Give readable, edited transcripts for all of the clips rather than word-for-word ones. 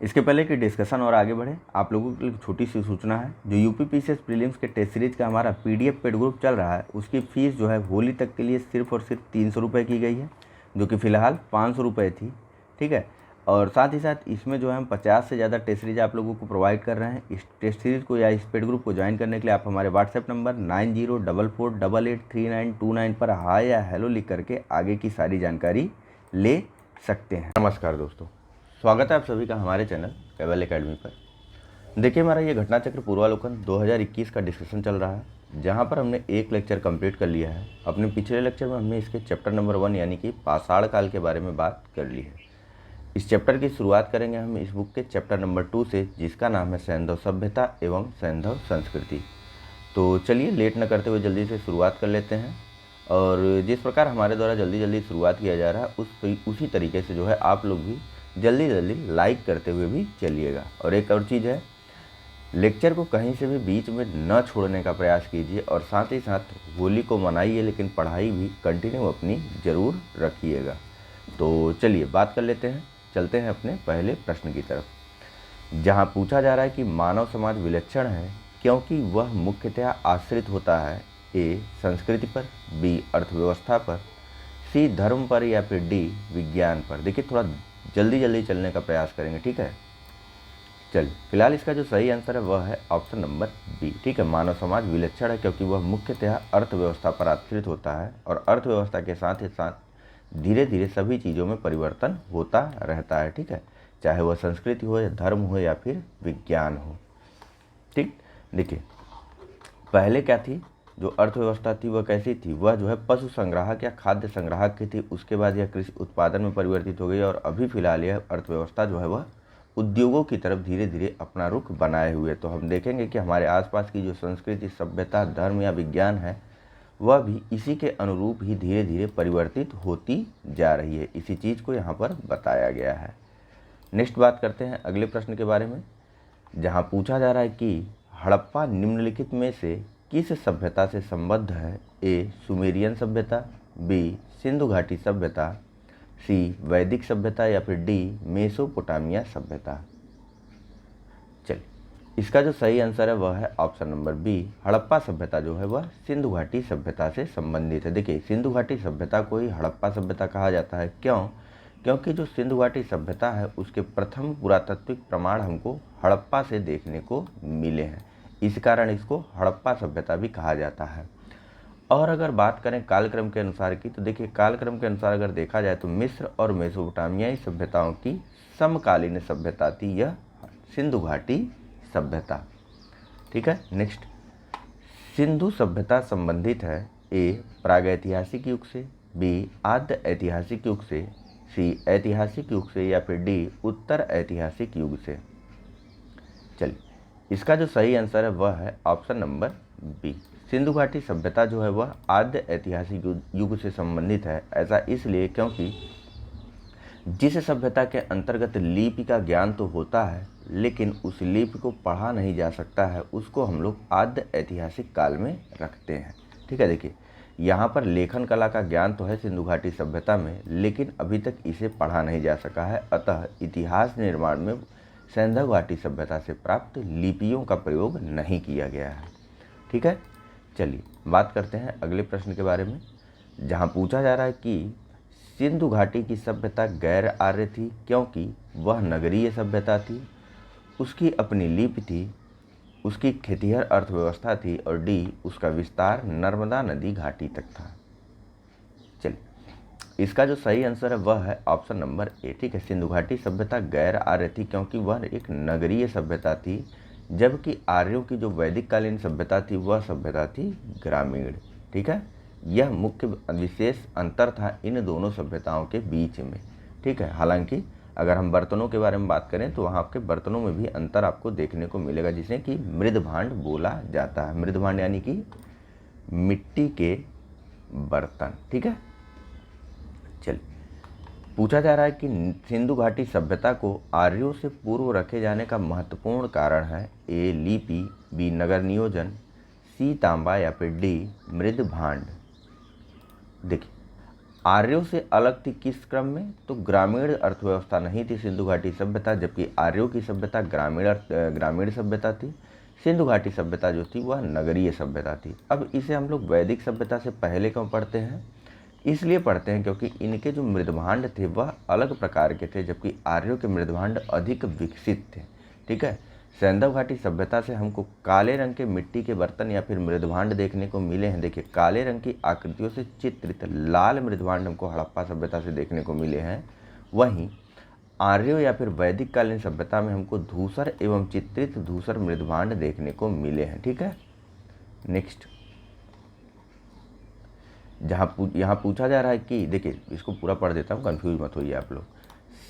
इसके पहले कि डिस्कशन और आगे बढ़े, आप लोगों के लिए छोटी सी सूचना है। जो यूपी पीसीएस प्रीलिम्स के टेस्ट सीरीज का हमारा पीडीएफ पेड ग्रुप चल रहा है, उसकी फ़ीस जो है होली तक के लिए सिर्फ और सिर्फ 300 रुपये की गई है, जो कि फ़िलहाल 500 रुपये थी। ठीक है। और साथ ही साथ इसमें जो है हम 50 से ज़्यादा टेस्ट सीरीज आप लोगों को प्रोवाइड कर रहे हैं। इस टेस्ट सीरीज़ को या इस पेड ग्रुप को ज्वाइन करने के लिए आप हमारे व्हाट्सएप नंबर 9044883929 पर हाय या हेलो लिख करके आगे की सारी जानकारी ले सकते हैं। नमस्कार दोस्तों, स्वागत है आप सभी का हमारे चैनल केवल एकेडमी पर। देखिए, हमारा ये घटना चक्र पूर्वालोकन 2021 का डिस्कशन चल रहा है, जहाँ पर हमने एक लेक्चर कंप्लीट कर लिया है। अपने पिछले लेक्चर में हमने इसके चैप्टर नंबर 1 यानी कि पाषाण काल के बारे में बात कर ली है। इस चैप्टर की शुरुआत करेंगे हम इस बुक के चैप्टर नंबर 2 से, जिसका नाम है सैंधव सभ्यता एवं सैंधव संस्कृति। तो चलिए लेट न करते हुए जल्दी से शुरुआत कर लेते हैं। और जिस प्रकार हमारे द्वारा जल्दी जल्दी शुरुआत किया जा रहा है, उसी तरीके से जो है आप लोग भी जल्दी जल्दी लाइक करते हुए भी चलिएगा। और एक और चीज़ है, लेक्चर को कहीं से भी बीच में न छोड़ने का प्रयास कीजिए और साथ ही साथ होली को मनाइए, लेकिन पढ़ाई भी कंटिन्यू अपनी ज़रूर रखिएगा। तो चलिए बात कर लेते हैं, चलते हैं अपने पहले प्रश्न की तरफ, जहां पूछा जा रहा है कि मानव समाज विलक्षण है क्योंकि वह मुख्यतः आश्रित होता है ए संस्कृति पर, बी अर्थव्यवस्था पर, सी धर्म पर, या फिर डी विज्ञान पर। देखिए, थोड़ा जल्दी जल्दी चलने का प्रयास करेंगे, ठीक है। चलिए, फिलहाल इसका जो सही आंसर है वह है ऑप्शन नंबर बी। ठीक है, मानव समाज विलक्षण है क्योंकि वह मुख्यतः अर्थव्यवस्था पर आश्रित होता है और अर्थव्यवस्था के साथ ही साथ धीरे धीरे सभी चीज़ों में परिवर्तन होता रहता है। ठीक है, चाहे वह संस्कृति हो या धर्म हो या फिर विज्ञान हो। ठीक, देखिए पहले क्या थी, जो अर्थव्यवस्था थी वह कैसी थी, वह जो है पशु संग्राहक या खाद्य संग्राहक की थी। उसके बाद यह कृषि उत्पादन में परिवर्तित हो गई और अभी फिलहाल यह अर्थव्यवस्था जो है वह उद्योगों की तरफ धीरे धीरे अपना रुख बनाए हुए। तो हम देखेंगे कि हमारे आसपास की जो संस्कृति, सभ्यता, धर्म या विज्ञान है, वह भी इसी के अनुरूप ही धीरे धीरे परिवर्तित होती जा रही है। इसी चीज़ को यहाँ पर बताया गया है। नेक्स्ट बात करते हैं अगले प्रश्न के बारे में, जहाँ पूछा जा रहा है कि हड़प्पा निम्नलिखित में से किस सभ्यता से संबद्ध है। ए सुमेरियन सभ्यता, बी सिंधु घाटी सभ्यता, सी वैदिक सभ्यता, या फिर डी मेसोपोटामिया सभ्यता। चलिए, इसका जो सही आंसर है वह है ऑप्शन नंबर बी। हड़प्पा सभ्यता जो है वह सिंधु घाटी सभ्यता से संबंधित है। देखिए, सिंधु घाटी सभ्यता को ही हड़प्पा सभ्यता कहा जाता है। क्यों? क्योंकि जो सिंधु घाटी सभ्यता है उसके प्रथम पुरातात्विक प्रमाण हमको हड़प्पा से देखने को मिले हैं, इस कारण इसको हड़प्पा सभ्यता भी कहा जाता है। और अगर बात करें कालक्रम के अनुसार की, तो देखिए कालक्रम के अनुसार अगर देखा जाए तो मिस्र और मेसोपोटामियाई सभ्यताओं की समकालीन सभ्यता थी यह सिंधु घाटी सभ्यता। ठीक है, नेक्स्ट, सिंधु सभ्यता संबंधित है ए प्रागैतिहासिक युग से, बी आद्य ऐतिहासिक युग से, सी ऐतिहासिक युग से, या फिर डी उत्तर ऐतिहासिक युग से। चलिए, इसका जो सही आंसर है वह है ऑप्शन नंबर बी। सिंधु घाटी सभ्यता जो है वह आद्य ऐतिहासिक युग से संबंधित है। ऐसा इसलिए क्योंकि जिस सभ्यता के अंतर्गत लिपि का ज्ञान तो होता है, लेकिन उस लिपि को पढ़ा नहीं जा सकता है, उसको हम लोग आद्य ऐतिहासिक काल में रखते हैं। ठीक है, देखिए यहाँ पर लेखन कला का ज्ञान तो है सिंधु घाटी सभ्यता में, लेकिन अभी तक इसे पढ़ा नहीं जा सका है। अतः इतिहास निर्माण में सिंधु घाटी सभ्यता से प्राप्त लिपियों का प्रयोग नहीं किया गया है। ठीक है, चलिए बात करते हैं अगले प्रश्न के बारे में, जहाँ पूछा जा रहा है कि सिंधु घाटी की सभ्यता गैर आर्य थी क्योंकि वह नगरीय सभ्यता थी, उसकी अपनी लिपि थी, उसकी खेतिहर अर्थव्यवस्था थी, और डी उसका विस्तार नर्मदा नदी घाटी तक था। चलिए, इसका जो सही आंसर है वह है ऑप्शन नंबर ए। ठीक है, सिंधु घाटी सभ्यता गैर आर्य थी क्योंकि वह एक नगरीय सभ्यता थी, जबकि आर्यों की जो वैदिक कालीन सभ्यता थी वह सभ्यता थी ग्रामीण। ठीक है, यह मुख्य विशेष अंतर था इन दोनों सभ्यताओं के बीच में। ठीक है, हालांकि अगर हम बर्तनों के बारे में बात करें तो वहाँ आपके बर्तनों में भी अंतर आपको देखने को मिलेगा, जिसे कि मृद भांड बोला जाता है। मृद भांड यानी कि मिट्टी के बर्तन। ठीक है, चलिए, पूछा जा रहा है कि सिंधु घाटी सभ्यता को आर्यों से पूर्व रखे जाने का महत्वपूर्ण कारण है ए लिपि, बी नगर नियोजन, सी तांबा, या फिर डी मृद भांड। देखिए, आर्यों से अलग थी किस क्रम में? तो ग्रामीण अर्थव्यवस्था नहीं थी सिंधु घाटी सभ्यता, जबकि आर्यों की सभ्यता ग्रामीण सभ्यता थी। सिंधु घाटी सभ्यता जो थी वह नगरीय सभ्यता थी। अब इसे हम लोग वैदिक सभ्यता से पहले क्यों पढ़ते हैं? इसलिए पढ़ते हैं क्योंकि इनके जो मृदभांड थे वह अलग प्रकार के थे, जबकि आर्यों के मृदभांड अधिक विकसित थे। ठीक है, सैंधव घाटी सभ्यता से हमको काले रंग के मिट्टी के बर्तन या फिर मृदभांड देखने को मिले हैं। देखिए, काले रंग की आकृतियों से चित्रित लाल मृदभांड हमको हड़प्पा सभ्यता से देखने को मिले हैं। वहीं आर्यों या फिर वैदिक कालीन सभ्यता में हमको धूसर एवं चित्रित धूसर मृदभांड देखने को मिले हैं। ठीक है, नेक्स्ट यहाँ पूछा जा रहा है कि, देखिए इसको पूरा पढ़ देता हूँ, कंफ्यूज मत होइए आप लोग।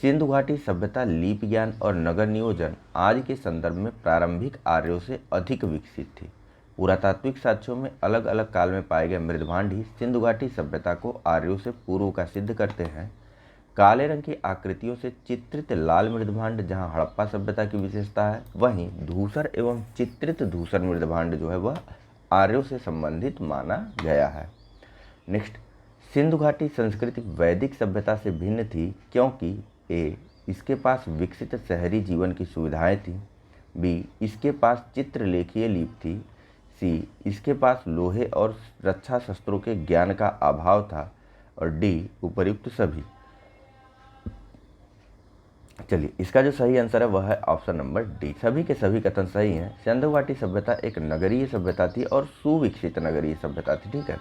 सिंधु घाटी सभ्यता लीप ज्ञान और नगर नियोजन आज के संदर्भ में प्रारंभिक आर्यों से अधिक विकसित थी। पुरातात्विक साक्ष्यों में अलग अलग काल में पाए गए मृदभांड ही सिंधु घाटी सभ्यता को आर्यों से पूर्व का सिद्ध करते हैं। काले रंग की आकृतियों से चित्रित लाल मृदभांड जहाँ हड़प्पा सभ्यता की विशेषता है, वहीं धूसर एवं चित्रित धूसर मृदभांड जो है वह आर्यों से संबंधित माना गया है। नेक्स्ट, सिंधु घाटी संस्कृति वैदिक सभ्यता से भिन्न थी क्योंकि ए, इसके पास विकसित शहरी जीवन की सुविधाएं थी। बी, इसके पास चित्रलेखीय लिपि थी। सी, इसके पास लोहे और रक्षा शस्त्रों के ज्ञान का अभाव था। और डी, उपर्युक्त सभी। चलिए, इसका जो सही आंसर है वह है ऑप्शन नंबर डी। सभी के सभी कथन सही हैं। सिंधु घाटी सभ्यता एक नगरीय सभ्यता थी और सुविकसित नगरीय सभ्यता थी। ठीक है,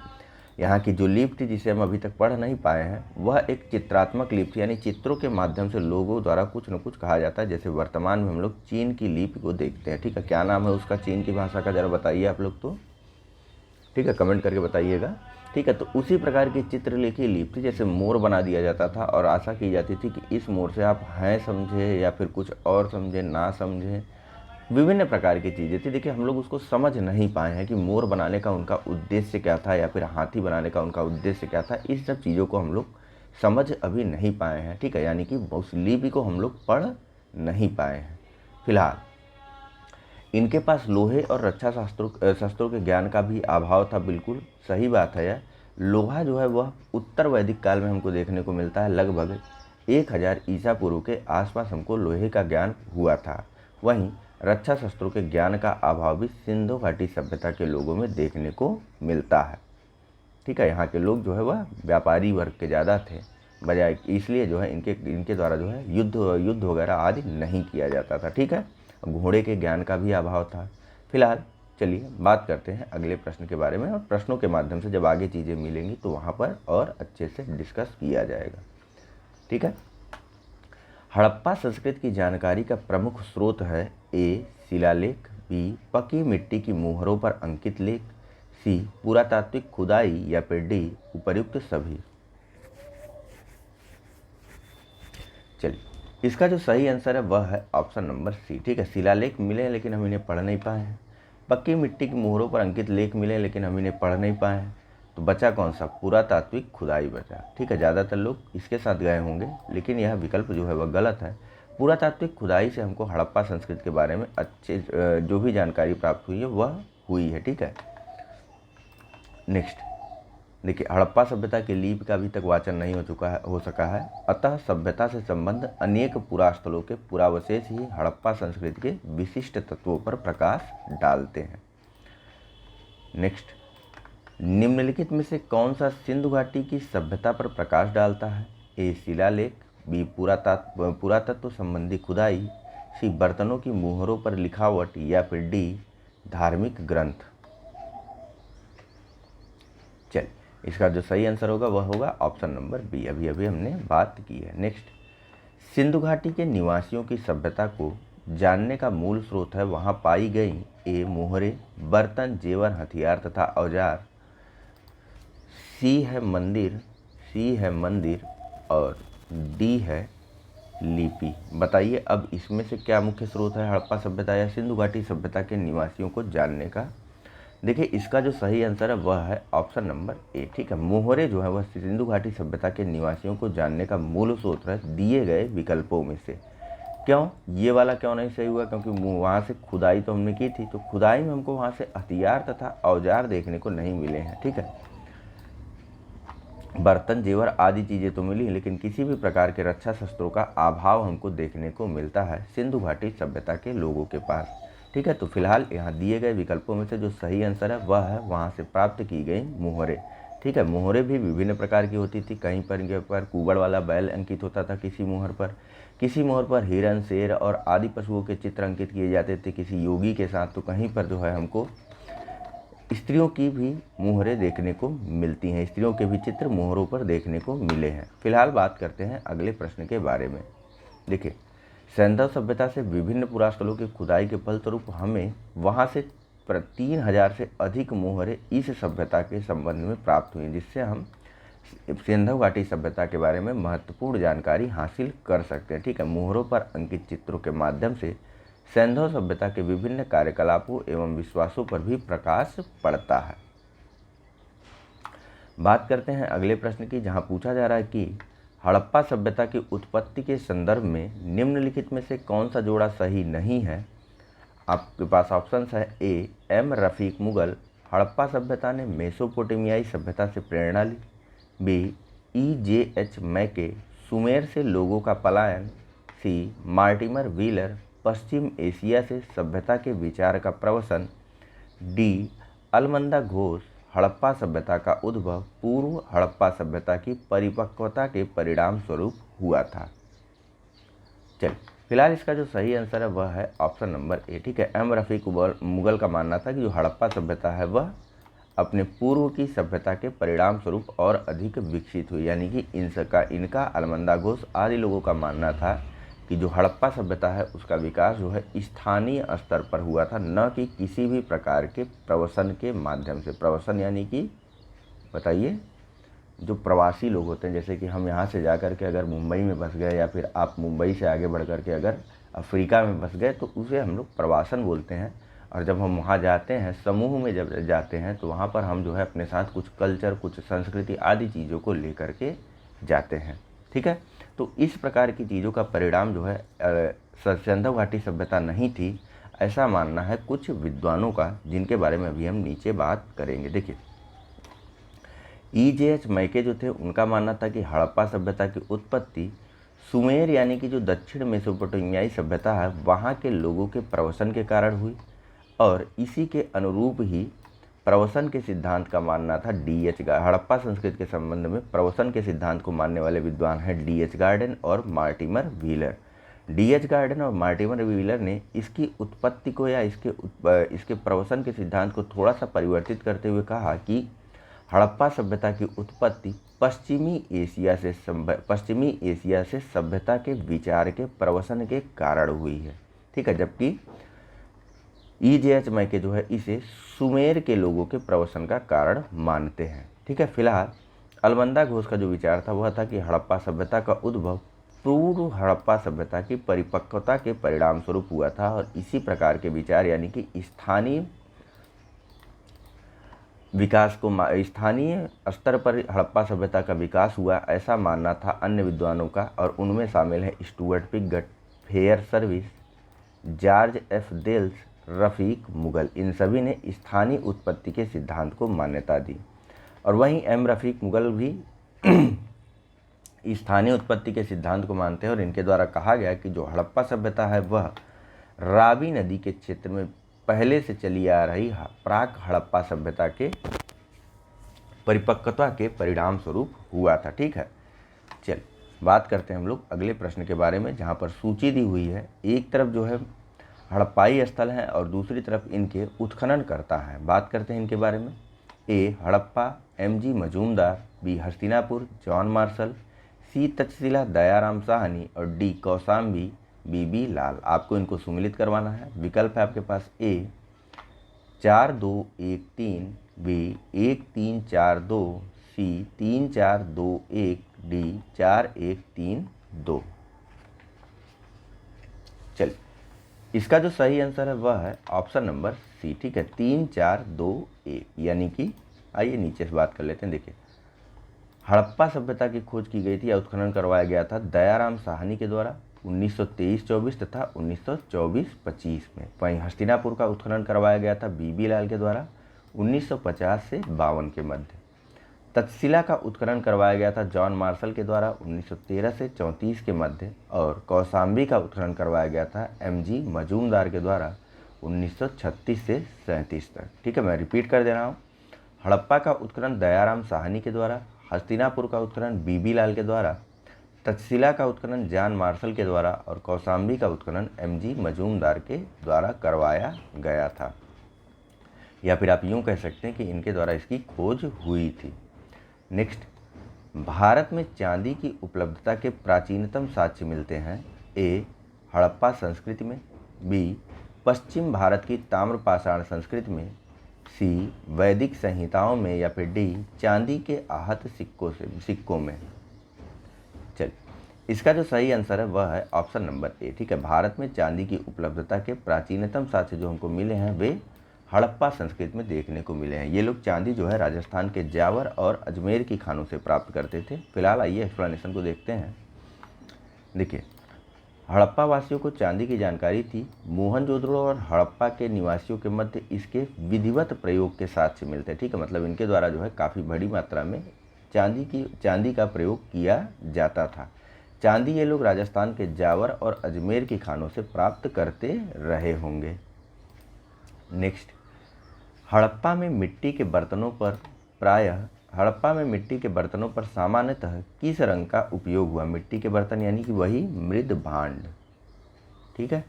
यहाँ की जो लिपि थी जिसे हम अभी तक पढ़ नहीं पाए हैं वह एक चित्रात्मक लिपि थी, यानी चित्रों के माध्यम से लोगों द्वारा कुछ न कुछ कहा जाता है। जैसे वर्तमान में हम लोग चीन की लिपि को देखते हैं। ठीक है, क्या नाम है उसका चीन की भाषा का, जरा बताइए आप लोग तो। ठीक है, कमेंट करके बताइएगा। ठीक है, तो उसी प्रकार की चित्रलेखी लिपि थी, जैसे मोर बना दिया जाता था और आशा की जाती थी कि इस मोर से आप हैं समझे या फिर कुछ और समझे, ना समझे, विभिन्न प्रकार की चीज़ें थी। देखिए, हम लोग उसको समझ नहीं पाए हैं कि मोर बनाने का उनका उद्देश्य क्या था या फिर हाथी बनाने का उनका उद्देश्य क्या था। इस सब चीज़ों को हम लोग समझ अभी नहीं पाए हैं। ठीक है, यानी कि उस लिपि को हम लोग पढ़ नहीं पाए हैं। फिलहाल इनके पास लोहे और रक्षा शस्त्रों के ज्ञान का भी अभाव था। बिल्कुल सही बात है यह। लोहा जो है वह उत्तर वैदिक काल में हमको देखने को मिलता है। लगभग 1000 ईसा पूर्व के आसपास हमको लोहे का ज्ञान हुआ था। वहीं रक्षा शस्त्रों के ज्ञान का अभाव भी सिंधु घाटी सभ्यता के लोगों में देखने को मिलता है। ठीक है, यहाँ के लोग जो है वह व्यापारी वर्ग के ज़्यादा थे, बजाय इसलिए जो है इनके द्वारा जो है युद्ध वगैरह आदि नहीं किया जाता था। ठीक है, घोड़े के ज्ञान का भी अभाव था। फिलहाल चलिए बात करते हैं अगले प्रश्न के बारे में, और प्रश्नों के माध्यम से जब आगे चीज़ें मिलेंगी तो वहाँ पर और अच्छे से डिस्कस किया जाएगा। ठीक है, हड़प्पा संस्कृति की जानकारी का प्रमुख स्रोत है ए, शिलालेख, बी, पकी मिट्टी की मुहरों पर अंकित लेख, सी, पुरातात्विक खुदाई, या फिर डी, उपर्युक्त सभी। चलिए, इसका जो सही आंसर है वह है ऑप्शन नंबर सी। ठीक है, शिलालेख मिले हैं लेकिन हम इन्हें पढ़ नहीं पाए हैं। पक्की मिट्टी की मुहरों पर अंकित लेख मिले लेकिन हम इन्हें पढ़ नहीं पाए हैं। तो बचा कौन सा? पुरातात्विक खुदाई बचा। ठीक है, ज़्यादातर लोग इसके साथ गए होंगे, लेकिन यह विकल्प जो है वह गलत है। पुरातात्विक खुदाई से हमको हड़प्पा संस्कृति के बारे में अच्छे जो भी जानकारी प्राप्त हुई है वह हुई है। ठीक है, नेक्स्ट देखिए, हड़प्पा सभ्यता की लिपि का अभी तक वाचन नहीं हो सका है, अतः सभ्यता से संबंध अनेक पुरास्थलों के पुरावशेष ही हड़प्पा संस्कृति के विशिष्ट तत्वों पर प्रकाश डालते हैं। नेक्स्ट, निम्नलिखित में से कौन सा सिंधु घाटी की सभ्यता पर प्रकाश डालता है? ए, शिलालेख, बी, पुरातत्व संबंधी खुदाई, सी, बर्तनों की मुहरों पर लिखावट, या फिर डी, धार्मिक ग्रंथ। चलिए, इसका जो सही आंसर होगा वह होगा ऑप्शन नंबर बी, अभी हमने बात की है। नेक्स्ट, सिंधु घाटी के निवासियों की सभ्यता को जानने का मूल स्रोत है वहाँ पाई गई ए, मोहरे, बर्तन, जेवर, हथियार तथा औजार, सी है मंदिर, और डी है लिपि। बताइए अब इसमें से क्या मुख्य स्रोत है हड़प्पा सभ्यता या सिंधु घाटी सभ्यता के निवासियों को जानने का? देखिए, इसका जो सही आंसर है वह है ऑप्शन नंबर ए। ठीक है, मोहरे जो है वह सिंधु घाटी सभ्यता के निवासियों को जानने का मूल स्रोत है दिए गए विकल्पों में से। क्यों ये वाला क्यों नहीं सही हुआ? क्योंकि वहाँ से खुदाई तो हमने की थी, तो खुदाई में हमको वहाँ से हथियार तथा औजार देखने को नहीं मिले हैं। ठीक है, बर्तन, जेवर आदि चीज़ें तो मिली, लेकिन किसी भी प्रकार के रक्षा शस्त्रों का अभाव हमको देखने को मिलता है सिंधु घाटी सभ्यता के लोगों के पास। ठीक है, तो फिलहाल यहाँ दिए गए विकल्पों में से जो सही आंसर है वह है वहाँ से प्राप्त की गई मोहरें। ठीक है, मोहरें भी विभिन्न प्रकार की होती थी। कहीं पर इनके ऊपर कुबड़ वाला बैल अंकित होता था, किसी मोहर पर हिरन, शेर और आदि पशुओं के चित्र अंकित किए जाते थे किसी योगी के साथ। तो कहीं पर जो है हमको स्त्रियों की भी मोहरें देखने को मिलती हैं, स्त्रियों के भी चित्र मोहरों पर देखने को मिले हैं। फिलहाल बात करते हैं अगले प्रश्न के बारे में। देखिए, सैंधव सभ्यता से विभिन्न पुरास्थलों की खुदाई के फलस्वरूप हमें वहाँ से 3000 से अधिक मोहरें इस सभ्यता के संबंध में प्राप्त हुई, जिससे हम सिंधु घाटी सभ्यता के बारे में महत्वपूर्ण जानकारी हासिल कर सकते हैं। ठीक है, मोहरों पर अंकित चित्रों के माध्यम से सैंधव सभ्यता के विभिन्न कार्यकलापों एवं विश्वासों पर भी प्रकाश पड़ता है। बात करते हैं अगले प्रश्न की, जहां पूछा जा रहा है कि हड़प्पा सभ्यता की उत्पत्ति के संदर्भ में निम्नलिखित में से कौन सा जोड़ा सही नहीं है। आपके पास ऑप्शन है ए एम रफीक मुगल, हड़प्पा सभ्यता ने मेसोपोटामियाई सभ्यता से प्रेरणा ली। बी ई जे एच मैके, सुमेर से लोगों का पलायन। सी मार्टिमर व्हीलर, पश्चिम एशिया से सभ्यता के विचार का प्रवसन। डी अलमंदा घोष, हड़प्पा सभ्यता का उद्भव पूर्व हड़प्पा सभ्यता की परिपक्वता के परिणाम स्वरूप हुआ था। चलिए, फिलहाल इसका जो सही आंसर है वह है ऑप्शन नंबर ए। ठीक है, एम रफीक मुगल का मानना था कि जो हड़प्पा सभ्यता है वह अपने पूर्व की सभ्यता के परिणाम स्वरूप और अधिक विकसित हुई, यानी कि इनका अलमंदा घोष आदि लोगों का मानना था कि जो हड़प्पा सभ्यता है उसका विकास जो है स्थानीय स्तर पर हुआ था, न कि किसी भी प्रकार के प्रवसन के माध्यम से। प्रवसन यानी कि बताइए, जो प्रवासी लोग होते हैं, जैसे कि हम यहाँ से जा कर के अगर मुंबई में बस गए, या फिर आप मुंबई से आगे बढ़ कर के अगर अफ्रीका में बस गए, तो उसे हम लोग प्रवासन बोलते हैं। और जब हम वहाँ जाते हैं, समूह में जब जाते हैं, तो वहाँ पर हम जो है अपने साथ कुछ कल्चर, कुछ संस्कृति आदि चीज़ों को लेकर के जाते हैं। ठीक है, तो इस प्रकार की चीज़ों का परिणाम जो है सिंधु घाटी सभ्यता नहीं थी, ऐसा मानना है कुछ विद्वानों का, जिनके बारे में अभी हम नीचे बात करेंगे। देखिए, EJH मैके जो थे उनका मानना था कि हड़प्पा सभ्यता की उत्पत्ति सुमेर यानी कि जो दक्षिण मेसोपोटामियाई सभ्यता है वहाँ के लोगों के प्रवसन के कारण हुई, और इसी के अनुरूप ही प्रवसन के सिद्धांत का मानना था DH गार्डन। हड़प्पा संस्कृति के संबंध में प्रवसन के सिद्धांत को मानने वाले विद्वान हैं DH गार्डन और मार्टिमर व्हीलर। DH गार्डन और मार्टिमर व्हीलर ने इसकी उत्पत्ति को या इसके प्रवसन के सिद्धांत को थोड़ा सा परिवर्तित करते हुए कहा कि हड़प्पा सभ्यता की उत्पत्ति पश्चिमी एशिया से सभ्यता के विचार के प्रवसन के कारण हुई है। ठीक है, जबकि EJH मैके जो है इसे सुमेर के लोगों के प्रवसन का कारण मानते हैं। ठीक है, फिलहाल अलमंदा घोष का जो विचार था वह था कि हड़प्पा सभ्यता का उद्भव पूर्व हड़प्पा सभ्यता की परिपक्वता के परिणाम स्वरूप हुआ था, और इसी प्रकार के विचार यानी कि स्थानीय विकास को स्थानीय स्तर पर हड़प्पा सभ्यता का विकास हुआ, ऐसा मानना था अन्य विद्वानों का। और उनमें शामिल है Stuart Piggott, Fairservis, George F Dales, Rafique Mughal. इन सभी ने स्थानीय उत्पत्ति के सिद्धांत को मान्यता दी। और वहीं एम रफीक मुगल भी स्थानीय उत्पत्ति के सिद्धांत को मानते हैं, और इनके द्वारा कहा गया कि जो हड़प्पा सभ्यता है वह रावी नदी के क्षेत्र में पहले से चली आ रही प्राक हड़प्पा सभ्यता के परिपक्वता के परिणाम स्वरूप हुआ था। ठीक है, चल बात करते हैं हम लोग अगले प्रश्न के बारे में, जहाँ पर सूची दी हुई है। एक तरफ जो है हड़प्पाई स्थल हैं और दूसरी तरफ इनके उत्खनन करता है। बात करते हैं इनके बारे में। A Harappa, MG Majumdar. B Hastinapur, John Marshall. C Taxila, Dayaram Sahni. और डी कौशाम्बी, BB लाल। आपको इनको सुमिलित करवाना है। विकल्प है आपके पास ए 4213, बी 1342, सी 3421, डी 4132। चलिए, इसका जो सही आंसर है वह है ऑप्शन नंबर सी। ठीक है, 3421, यानी कि आइए नीचे से बात कर लेते हैं। देखिए, हड़प्पा सभ्यता की खोज की गई थी या उत्खनन करवाया गया था दयाराम साहनी के द्वारा 1923-24 तथा 1924-25 में। वहीं हस्तिनापुर का उत्खनन करवाया गया था BB लाल के द्वारा 1950 से 52 के मध्य। तक्षशिला का उत्खनन करवाया गया था जॉन मार्शल के द्वारा 1913 से 34 के मध्य, और कौशाम्बी का उत्खनन करवाया गया था एमजी मजूमदार के द्वारा 1936 से 37 तक। ठीक है, मैं रिपीट कर दे रहा हूँ। हड़प्पा का उत्खनन दयाराम साहनी के द्वारा, हस्तिनापुर का उत्खनन बीबी लाल के द्वारा, तक्षशिला का उत्खनन जॉन मार्शल के द्वारा और कौशाम्बी का उत्खनन एमजी मजूमदार के द्वारा करवाया गया था, या फिर आप यूँ कह सकते हैं कि इनके द्वारा इसकी खोज हुई थी। नेक्स्ट, भारत में चांदी की उपलब्धता के प्राचीनतम साक्ष्य मिलते हैं ए हड़प्पा संस्कृति में, बी पश्चिम भारत की ताम्रपाषाण संस्कृति में, सी वैदिक संहिताओं में, या फिर डी चांदी के आहत सिक्कों में। चलिए, इसका जो सही आंसर है वह है ऑप्शन नंबर ए। ठीक है, भारत में चांदी की उपलब्धता के प्राचीनतम साक्ष्य जो हमको मिले हैं वे हड़प्पा संस्कृति में देखने को मिले हैं। ये लोग चांदी जो है राजस्थान के जावर और अजमेर की खानों से प्राप्त करते थे। फिलहाल आइए एक्सप्लेनेशन को देखते हैं। देखिए, हड़प्पा वासियों को चांदी की जानकारी थी। मोहनजोदड़ो और हड़प्पा के निवासियों के मध्य इसके विधिवत प्रयोग के साक्ष्य मिलते हैं। ठीक है, मतलब इनके द्वारा जो है काफ़ी बड़ी मात्रा में चांदी का प्रयोग किया जाता था। चांदी ये लोग राजस्थान के जावर और अजमेर की खानों से प्राप्त करते रहे होंगे। नेक्स्ट, हड़प्पा में मिट्टी के बर्तनों पर सामान्यतः किस रंग का उपयोग हुआ? मिट्टी के बर्तन यानी कि वही मृद भांड। ठीक है,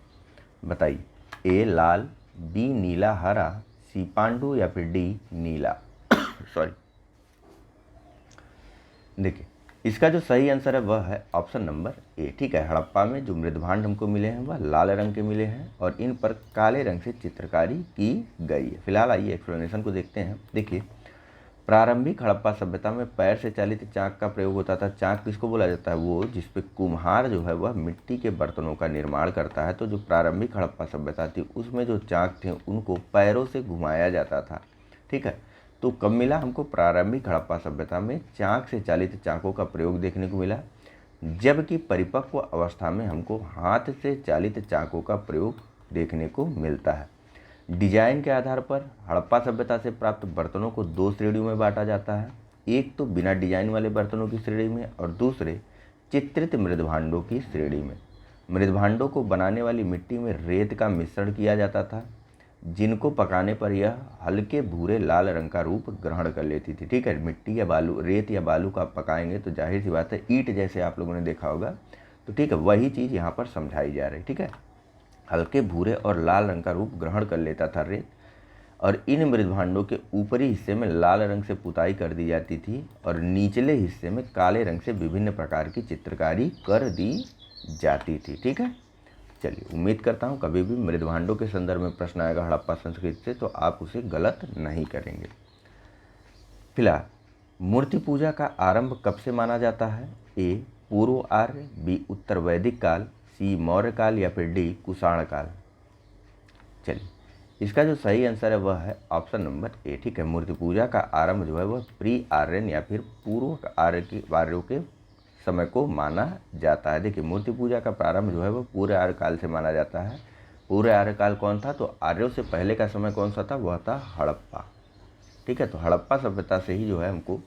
बताइए, ए लाल, बी नीला हरा, सी पांडु, या फिर डी नीला। सॉरी। देखिए, इसका जो सही आंसर है वह है ऑप्शन नंबर ए। ठीक है, हड़प्पा में जो मृदभांड हमको मिले हैं वह लाल रंग के मिले हैं और इन पर काले रंग से चित्रकारी की गई है। फिलहाल आइए एक्सप्लेनेशन को देखते हैं। देखिए, प्रारंभिक हड़प्पा सभ्यता में पैर से चालित चाक का प्रयोग होता था। चाक किसको बोला जाता है? वो जिसपे कुम्हार जो है वह मिट्टी के बर्तनों का निर्माण करता है। तो जो प्रारंभिक हड़प्पा सभ्यता थी उसमें जो चाक थे उनको पैरों से घुमाया जाता था। ठीक है, तो कब मिला हमको? प्रारंभिक हड़प्पा सभ्यता में चाक से चालित चाकों का प्रयोग देखने को मिला, जबकि परिपक्व अवस्था में हमको हाथ से चालित चाकों का प्रयोग देखने को मिलता है। डिजाइन के आधार पर हड़प्पा सभ्यता से प्राप्त बर्तनों को दो श्रेणियों में बांटा जाता है। एक तो बिना डिजाइन वाले बर्तनों की श्रेणी में और दूसरे चित्रित मृदभांडों की श्रेणी में। मृदभांडों को बनाने वाली मिट्टी में रेत का मिश्रण किया जाता था, जिनको पकाने पर यह हल्के भूरे लाल रंग का रूप ग्रहण कर लेती थी। ठीक है, मिट्टी या बालू, रेत या बालू का पकाएंगे तो जाहिर सी बात है ईंट जैसे आप लोगों ने देखा होगा। तो ठीक है, वही चीज़ यहाँ पर समझाई जा रही। ठीक है, हल्के भूरे और लाल रंग का रूप ग्रहण कर लेता था रेत, और इन मृदभांडों के ऊपरी हिस्से में लाल रंग से पुताई कर दी जाती थी और निचले हिस्से में काले रंग से विभिन्न प्रकार की चित्रकारी कर दी जाती थी। ठीक है, चलिए, उम्मीद करता हूँ कभी भी मृदभांडों के संदर्भ में प्रश्न आएगा हड़प्पा संस्कृति से तो आप उसे गलत नहीं करेंगे। फिलहाल मूर्ति पूजा का आरंभ कब से माना जाता है? ए पूर्व आर्य, बी उत्तर वैदिक काल, सी मौर्य काल, या फिर डी कुषाण काल। चलिए, इसका जो सही आंसर है वह है ऑप्शन नंबर ए। ठीक है, मूर्ति पूजा का आरंभ जो है वह प्री आर्यन या फिर पूर्व आर्यों के समय को माना जाता है। देखिए, मूर्ति पूजा का प्रारंभ जो है वह पूरे आर्य काल से माना जाता है। पूरे आर्य काल कौन था? तो आर्यों से पहले का समय कौन सा था? वह था हड़प्पा। ठीक है, तो हड़प्पा सभ्यता से ही जो है हमको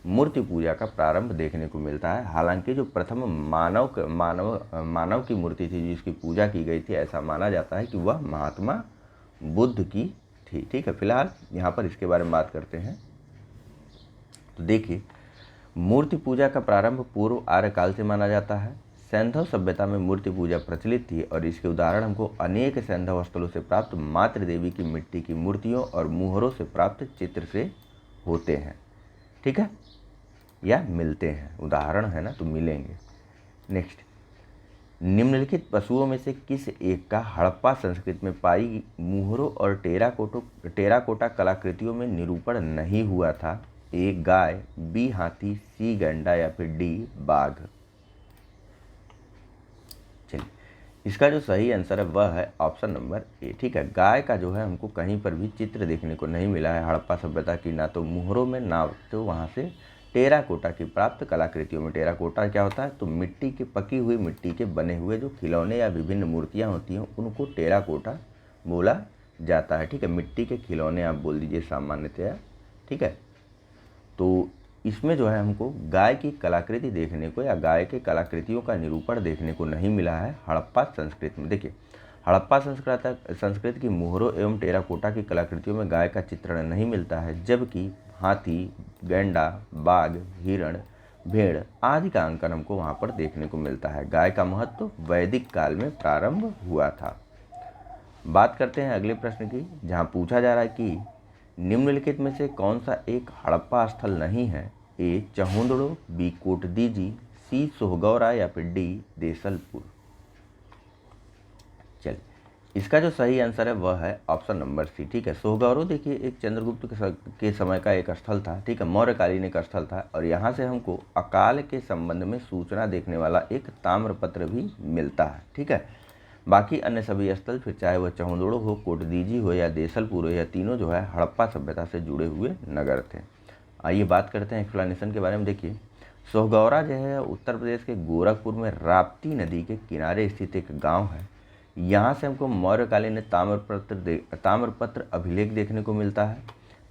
मूर्ति पूजा का प्रारंभ देखने को मिलता है। हालांकि जो प्रथम मानव की मूर्ति थी जिसकी पूजा की गई थी, ऐसा माना जाता है कि वह महात्मा बुद्ध की थी। ठीक है, फिलहाल यहाँ पर इसके बारे में बात करते हैं। तो देखिए, मूर्ति पूजा का प्रारंभ पूर्व आर्य काल से माना जाता है। सैंधव सभ्यता में मूर्ति पूजा प्रचलित थी और इसके उदाहरण हमको अनेक सैंधव स्थलों से प्राप्त मातृ देवी की मिट्टी की मूर्तियों और मुहरों से प्राप्त चित्र से होते हैं। ठीक है, या मिलते हैं, उदाहरण है ना, तो मिलेंगे। नेक्स्ट, निम्नलिखित पशुओं में से किस एक का हड़प्पा संस्कृति में पाई मुहरों और टेराकोटा कलाकृतियों में निरूपण नहीं हुआ था? ए गाय, बी हाथी, सी गैंडा, या फिर डी बाघ। चलिए, इसका जो सही आंसर है वह है ऑप्शन नंबर ए। ठीक है, गाय का जो है हमको कहीं पर भी चित्र देखने को नहीं मिला है हड़प्पा सभ्यता की, ना तो मुहरों में ना तो वहाँ से टेराकोटा की प्राप्त कलाकृतियों में। टेराकोटा क्या होता है? तो मिट्टी के पकी हुई मिट्टी के बने हुए जो खिलौने या विभिन्न मूर्तियाँ होती हैं उनको टेराकोटा बोला जाता है। ठीक है, मिट्टी के खिलौने आप बोल दीजिए सामान्यतया। ठीक है, तो इसमें जो है हमको गाय की कलाकृति देखने को या गाय के कलाकृतियों का निरूपण देखने को नहीं मिला है हड़प्पा संस्कृति में। देखिए, हड़प्पा संस्कृति की मोहरों एवं टेराकोटा की कलाकृतियों में गाय का चित्रण नहीं मिलता है, जबकि हाथी, गैंडा, बाघ, हिरण, भेड़ आदि का अंकन हमको वहाँ पर देखने को मिलता है। गाय का महत्व वैदिक काल में प्रारंभ हुआ था। बात करते हैं अगले प्रश्न की, जहाँ पूछा जा रहा है कि निम्नलिखित में से कौन सा एक हड़प्पा स्थल नहीं है? ए चहुंदड़ो, बी कोटदीजी, सी सोहगौरा या फिर डी देसलपुर। चलिए, इसका जो सही आंसर है वह है ऑप्शन नंबर सी। ठीक है, सोहगौरो देखिए एक चंद्रगुप्त के समय का एक स्थल था। ठीक है, मौर्यकालीन एक स्थल था और यहाँ से हमको अकाल के संबंध में सूचना देखने वाला एक ताम्रपत्र भी मिलता है। ठीक है, बाकी अन्य सभी स्थल फिर चाहे वह चहुंदड़ो हो, कोटदीजी हो या देसलपुर हो, यह तीनों जो है हड़प्पा सभ्यता से जुड़े हुए नगर थे। आइए बात करते हैं एक्सप्लेनेशन के बारे में। देखिए, सोहगौरा जो है उत्तर प्रदेश के गोरखपुर में राप्ती नदी के किनारे स्थित एक गांव है। यहाँ से हमको मौर्यकालीन ताम्रपत्र अभिलेख देखने को मिलता है,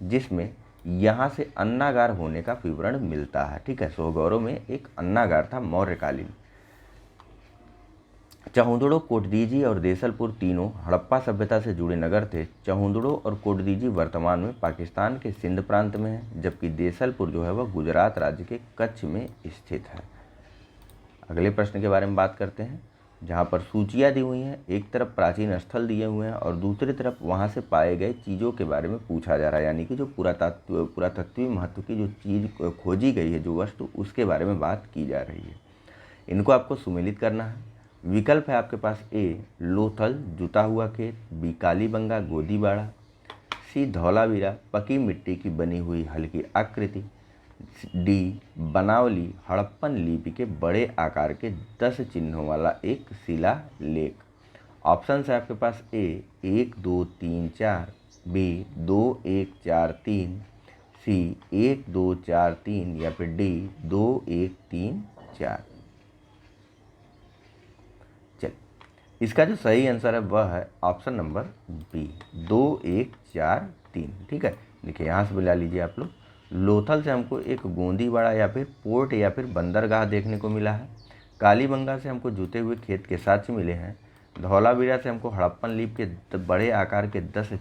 जिसमें यहाँ से अन्नागार होने का विवरण मिलता है। ठीक है, सोहगौरो में एक अन्नागार था मौर्यकालीन। चहुंदड़ो, कोटदीजी और देसलपुर तीनों हड़प्पा सभ्यता से जुड़े नगर थे। चहुंदड़ो और कोटदीजी वर्तमान में पाकिस्तान के सिंध प्रांत में है, जबकि देसलपुर जो है वह गुजरात राज्य के कच्छ में स्थित है। अगले प्रश्न के बारे में बात करते हैं, जहाँ पर सूचियाँ दी हुई हैं। एक तरफ प्राचीन स्थल दिए हुए हैं और दूसरी तरफ वहाँ से पाए गए चीज़ों के बारे में पूछा जा रहा है, यानी कि जो पुरातत्वीय महत्व की जो चीज़ खोजी गई है, जो वस्तु, उसके बारे में बात की जा रही है। इनको आपको सुमेलित करना है। विकल्प है आपके पास ए लोथल जुता हुआ खेत, बी कालीबंगा गोदीबाड़ा, सी धौलावीरा पकी मिट्टी की बनी हुई हल्की आकृति, डी बनावली हड़प्पन लिपि के बड़े आकार के 10 चिन्हों वाला एक शिला लेख। ऑप्शन है आपके पास ए 1 2 3 4, बी 2 1 4 3, सी 1 2 4 3 या फिर डी 2 1 3 4। चलिए, इसका जो सही आंसर है वह है ऑप्शन नंबर बी 2 1 4 3। ठीक है, देखिए यहाँ से बुला लीजिए आप लोग। लोथल से हमको एक गोंदीबाड़ा या फिर पोर्ट या फिर बंदरगाह देखने को मिला है। कालीबंगा से हमको जुते हुए खेत के साक्ष्य मिले हैं। धौलावीरा से हमको हड़प्पन लिपि के बड़े आकार के 10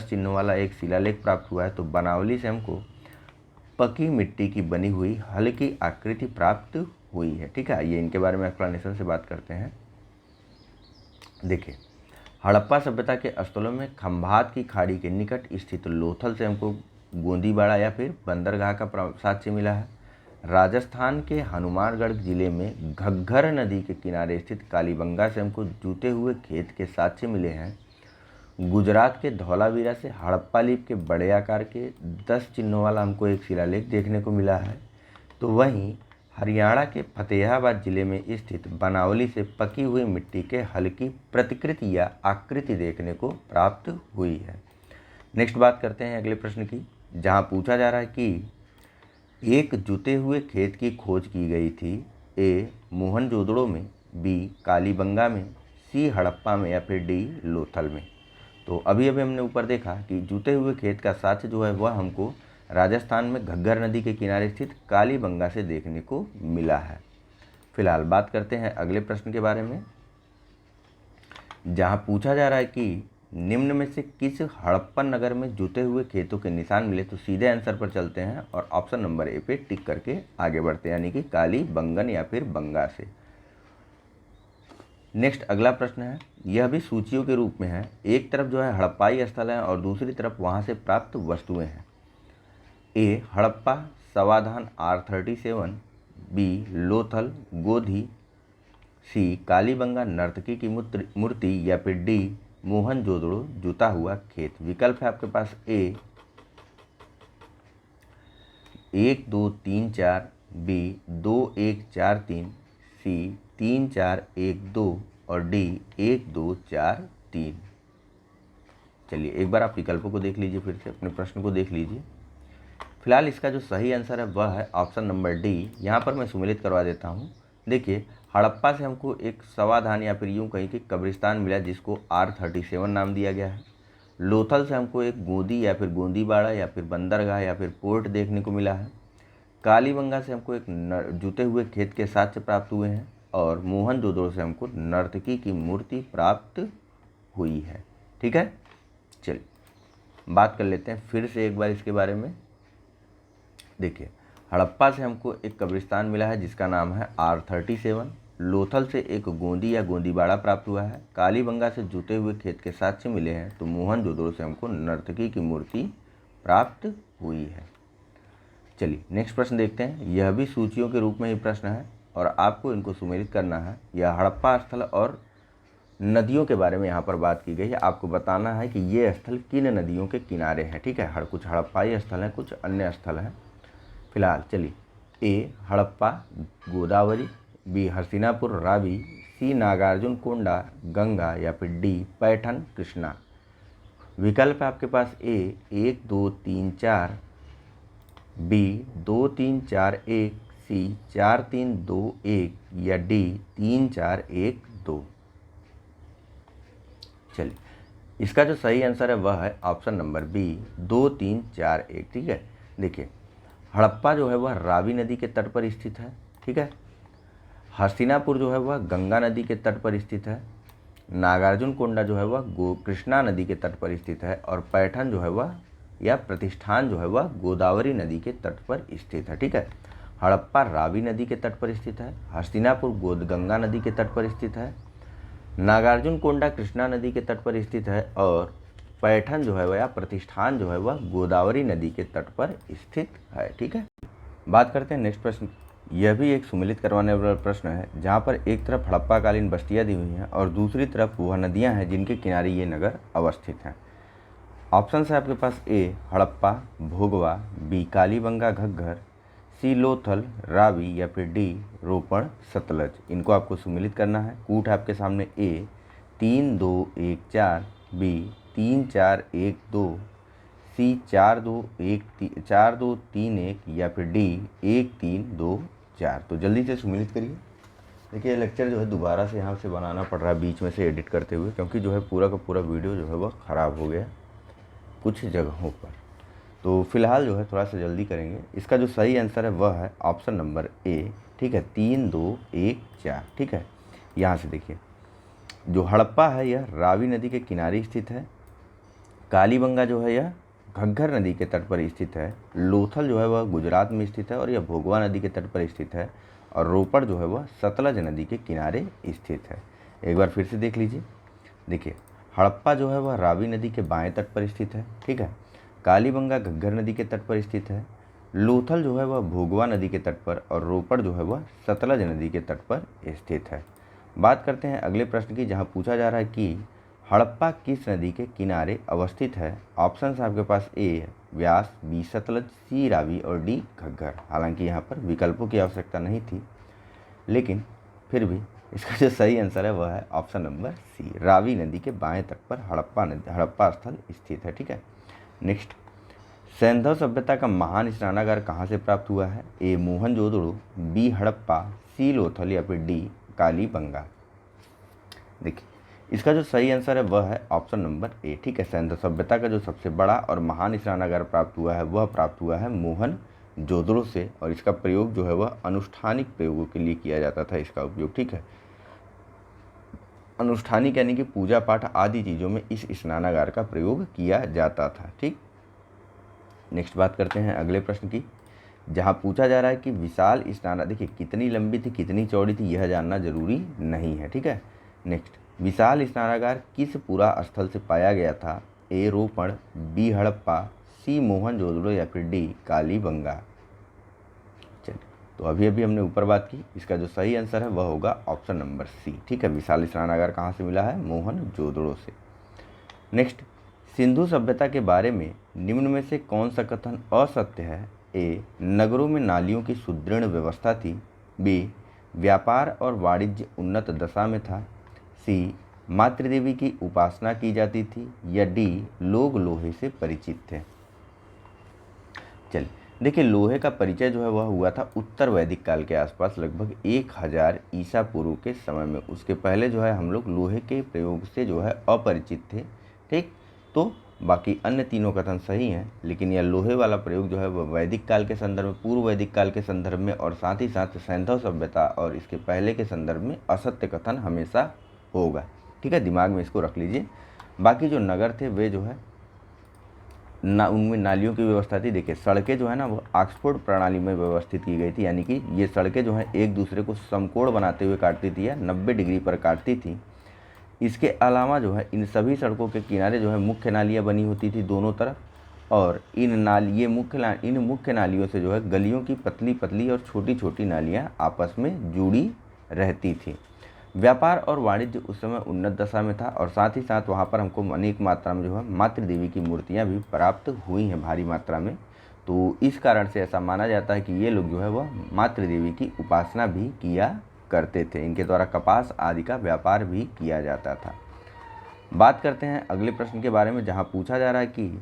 चिन्हों वाला एक शिलालेख प्राप्त हुआ है। तो बनावली से हमको पकी मिट्टी की बनी हुई हल्की आकृति प्राप्त हुई है। ठीक है, ये इनके बारे में एक्सप्लेनेशन से बात करते हैं। देखिए, हड़प्पा सभ्यता के स्थलों में खंभात की खाड़ी के निकट स्थित लोथल से हमको गोंदीबाड़ा या फिर बंदरगाह का साक्ष्य मिला है। राजस्थान के हनुमानगढ़ जिले में घग्घर नदी के किनारे स्थित कालीबंगा से हमको जूते हुए खेत के साक्ष्य मिले हैं। गुजरात के धौलावीरा से हड़प्पा लिपि के बड़े आकार के 10 चिन्हों वाला हमको एक शिलालेख देखने को मिला है। तो वहीं हरियाणा के फतेहाबाद जिले में स्थित बनावली से पकी हुई मिट्टी के हल्की प्रतिकृति या आकृति देखने को प्राप्त हुई है। नेक्स्ट बात करते हैं अगले प्रश्न की, जहां पूछा जा रहा है कि एक जुते हुए खेत की खोज की गई थी। ए मोहनजोदड़ो में, बी कालीबंगा में, सी हड़प्पा में या फिर डी लोथल में। तो अभी हमने ऊपर देखा कि जुते हुए खेत का साक्ष्य जो है वह हमको राजस्थान में घग्घर नदी के किनारे स्थित कालीबंगा से देखने को मिला है। फिलहाल बात करते हैं अगले प्रश्न के बारे में, जहां पूछा जा रहा है कि निम्न में से किस हड़प्पन नगर में जुते हुए खेतों के निशान मिले। तो सीधे आंसर पर चलते हैं और ऑप्शन नंबर ए पे टिक करके आगे बढ़ते हैं, यानी कि कालीबंगन या फिर बंगा से। नेक्स्ट अगला प्रश्न है, यह भी सूचियों के रूप में है। एक तरफ जो है हड़प्पाई स्थल है और दूसरी तरफ वहाँ से प्राप्त वस्तुएं हैं। ए हड़प्पा समाधान R37, बी लोथल गोधी, सी कालीबंगा नर्तकी की मूर्ति या फिर डी मोहनजोदड़ो जुता हुआ खेत। विकल्प है आपके पास ए 1 2 3 4, बी 2 1 4 3, सी 3 4 1 2 और डी 1 2 4 3। चलिए एक बार आप विकल्पों को देख लीजिए, फिर से अपने प्रश्न को देख लीजिए। फिलहाल इसका जो सही आंसर है वह है ऑप्शन नंबर डी। यहाँ पर मैं सुमेलित करवा देता हूँ। देखिए, हड़प्पा से हमको एक समाधान या फिर यूँ कहीं कि कब्रिस्तान मिला, जिसको R37 नाम दिया गया है। लोथल से हमको एक गोदी या फिर गोंदीबाड़ा या फिर बंदरगाह या फिर पोर्ट देखने को मिला है। कालीबंगा से हमको एक जुते हुए खेत के साक्ष्य प्राप्त हुए हैं, और मोहनजोदड़ो से हमको नर्तकी की मूर्ति प्राप्त हुई है। ठीक है, चलिए बात कर लेते हैं फिर से एक बार इसके बारे में। देखिए, हड़प्पा से हमको एक कब्रिस्तान मिला है जिसका नाम है R37। लोथल से एक गोंदी या गोंदीबाड़ा प्राप्त हुआ है। कालीबंगा से जुते हुए खेत के साक्ष्य मिले हैं, तो मोहनजोदड़ो से हमको नर्तकी की मूर्ति प्राप्त हुई है। चलिए नेक्स्ट प्रश्न देखते हैं। यह भी सूचियों के रूप में ही प्रश्न है और आपको इनको सुमेलित करना है। यह हड़प्पा स्थल और नदियों के बारे में यहाँ पर बात की गई है। आपको बताना है कि ये स्थल किन नदियों के किनारे हैं। ठीक है, कुछ हड़प्पाई स्थल हैं, कुछ अन्य स्थल हैं। फिलहाल चलिए, ए हड़प्पा गोदावरी, बी हस्तिनापुर रावी, सी नागार्जुन कोंडा गंगा, या फिर डी पैठन कृष्णा। विकल्प है आपके पास ए 1 2 3 4, बी 2 3 4 1, सी 4 3 2 1, या डी 3 4 1 2। चलिए, इसका जो सही आंसर है वह है ऑप्शन नंबर बी 2 3 4 1। ठीक है, देखिए हड़प्पा जो है वह रावी नदी के तट पर स्थित है। ठीक है, हस्तिनापुर जो है वह गंगा नदी के तट पर स्थित है। नागार्जुन कोंडा जो है वह कृष्णा नदी के तट पर स्थित है, और पैठन जो है वह या प्रतिष्ठान जो है वह गोदावरी नदी के तट पर स्थित है। ठीक है, हड़प्पा रावी नदी के तट पर स्थित है, हस्तिनापुर गंगा नदी के तट पर स्थित है, नागार्जुन कोंडा कृष्णा नदी के तट पर स्थित है, और पैठन जो है वह या प्रतिष्ठान जो है वह गोदावरी नदी के तट पर स्थित है। ठीक है, बात करते हैं नेक्स्ट प्रश्न। यह भी एक सुमेलित करवाने वाला प्रश्न है, जहाँ पर एक तरफ हड़प्पाकालीन बस्तियाँ दी हुई हैं और दूसरी तरफ वह नदियाँ हैं जिनके किनारे ये नगर अवस्थित हैं। ऑप्शन है आपके पास ए हड़प्पा भोगवा, बी कालीबंगा घग्गर, सी लोथल रावी, या फिर डी रोपण सतलज। इनको आपको सुमेलित करना है। कूट है आपके सामने ए 3 2 1 4, बी 3 4 1 2, सी 4 2 3 1, या फिर डी 1 3 2 4। तो जल्दी से सुमेलित करिए। देखिए लेक्चर जो है दोबारा से यहाँ से बनाना पड़ रहा है बीच में से एडिट करते हुए, क्योंकि जो है पूरा का पूरा वीडियो जो है वह ख़राब हो गया कुछ जगहों पर। तो फिलहाल जो है थोड़ा सा जल्दी करेंगे। इसका जो सही आंसर है वह है ऑप्शन नंबर ए। ठीक है, 3 2 1 4। ठीक है, यहाँ से देखिए, जो हड़प्पा है यह रावी नदी के किनारे स्थित है। कालीबंगा जो है यह घग्गर नदी के तट पर स्थित है। लोथल जो है वह गुजरात में स्थित है और यह भोगवा नदी के तट पर स्थित है। और रोपड़ जो है वह सतलज नदी के किनारे स्थित है। एक बार फिर से देख लीजिए। देखिए, हड़प्पा जो है वह रावी नदी के बाएं तट पर स्थित है। ठीक है, कालीबंगा घग्गर नदी के तट पर स्थित है। लोथल जो है वह भोगवा नदी के तट पर, और रोपड़ जो है वह सतलज नदी के तट पर स्थित है। बात करते हैं अगले प्रश्न की, जहाँ पूछा जा रहा है कि हड़प्पा किस नदी के किनारे अवस्थित है। ऑप्शन है आपके पास ए व्यास, बी सतलज, सी रावी, और डी घग्गर। हालांकि यहाँ पर विकल्पों की आवश्यकता नहीं थी, लेकिन फिर भी इसका जो सही आंसर है वह है ऑप्शन नंबर सी, रावी नदी के बाएं तट पर हड़प्पा स्थल स्थित है। ठीक है, नेक्स्ट, सैंधव सभ्यता का महान स्नानागार कहाँ से प्राप्त हुआ है। ए मोहनजोदड़ो, बी हड़प्पा, सी लोथल, या फिर डी कालीबंगा। देखिए, इसका जो सही आंसर है वह है ऑप्शन नंबर ए। ठीक है, सैंधव सभ्यता का जो सबसे बड़ा और महान स्नानागार प्राप्त हुआ है वह प्राप्त हुआ है मोहनजोदड़ो से, और इसका प्रयोग जो है वह अनुष्ठानिक प्रयोगों के लिए किया जाता था इसका उपयोग। ठीक है, अनुष्ठानिक यानी कि पूजा पाठ आदि चीज़ों में इस स्नानागार का प्रयोग किया जाता था। ठीक, नेक्स्ट बात करते हैं अगले प्रश्न की, जहाँ पूछा जा रहा है कि विशाल स्नानागार, देखिए कितनी लंबी थी कितनी चौड़ी थी यह जानना जरूरी नहीं है। ठीक है, नेक्स्ट, विशाल स्नानागार किस पूरा स्थल से पाया गया था। ए रोपण, बी हड़प्पा, सी मोहनजोदड़ो, या फिर डी कालीबंगा। चलिए, तो अभी हमने ऊपर बात की, इसका जो सही आंसर है वह होगा ऑप्शन नंबर सी। ठीक है, विशाल स्नानागार कहाँ से मिला है, मोहनजोदड़ो से। नेक्स्ट, सिंधु सभ्यता के बारे में निम्न में से कौन सा कथन असत्य है। ए नगरों में नालियों की सुदृढ़ व्यवस्था थी, बी व्यापार और वाणिज्य उन्नत दशा में था, सी मातृदेवी की उपासना की जाती थी, या डी लोग लोहे से परिचित थे। चलिए देखिए, लोहे का परिचय जो है वह हुआ था उत्तर वैदिक काल के आसपास, लगभग 1000 ईसा पूर्व के समय में। उसके पहले जो है हम लोग लोहे के प्रयोग से जो है अपरिचित थे। ठीक, तो बाकी अन्य तीनों कथन सही हैं, लेकिन यह लोहे वाला प्रयोग जो है वह वैदिक काल के संदर्भ में, पूर्व वैदिक काल के संदर्भ में और साथ ही साथ सैंधव सभ्यता और इसके पहले के संदर्भ में असत्य कथन हमेशा होगा। ठीक है, दिमाग में इसको रख लीजिए। बाकी जो नगर थे वे जो है उनमें नालियों की व्यवस्था थी। देखिए सड़कें जो है ना वो ऑक्सफोर्ड प्रणाली में व्यवस्थित की गई थी, यानी कि ये सड़कें जो हैं एक दूसरे को समकोण बनाते हुए काटती थी या 90 डिग्री पर काटती थी। इसके अलावा जो है इन सभी सड़कों के किनारे जो है मुख्य नालियाँ बनी होती थी दोनों तरफ, और इन मुख्य नालियों से जो है गलियों की पतली पतली और छोटी छोटी नालियाँ आपस में जुड़ी रहती थी। व्यापार और वाणिज्य उस समय उन्नत दशा में था, और साथ ही साथ वहाँ पर हमको अनेक मात्रा में जो है मातृ देवी की मूर्तियाँ भी प्राप्त हुई हैं भारी मात्रा में। तो इस कारण से ऐसा माना जाता है कि ये लोग जो है वह मातृ देवी की उपासना भी किया करते थे। इनके द्वारा कपास आदि का व्यापार भी किया जाता था। बात करते हैं अगले प्रश्न के बारे में, जहाँ पूछा जा रहा है कि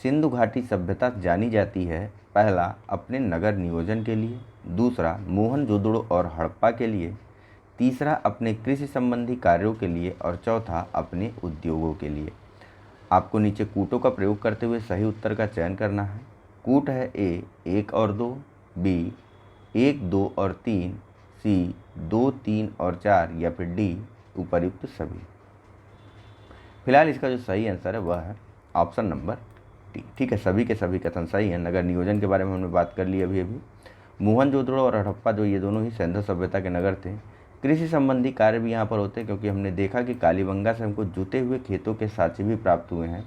सिंधु घाटी सभ्यता जानी जाती है पहला अपने नगर नियोजन के लिए, दूसरा मोहनजोदड़ो और हड़प्पा के लिए, तीसरा अपने कृषि संबंधी कार्यों के लिए, और चौथा अपने उद्योगों के लिए। आपको नीचे कूटों का प्रयोग करते हुए सही उत्तर का चयन करना है। कूट है ए 1 और 2, बी 1, 2 और 3, सी 2, 3 और 4, या फिर डी उपर्युक्त सभी। फिलहाल इसका जो सही आंसर है वह है ऑप्शन नंबर डी। ठीक है, सभी के सभी कथन सही हैं। नगर नियोजन के बारे में हमने बात कर ली अभी। मोहनजोदड़ो और हड़प्पा जो ये दोनों ही सैंधव सभ्यता के नगर थे। कृषि संबंधी कार्य भी यहाँ पर होते हैं, क्योंकि हमने देखा कि कालीबंगा से हमको जुते हुए खेतों के साँचे भी प्राप्त हुए हैं।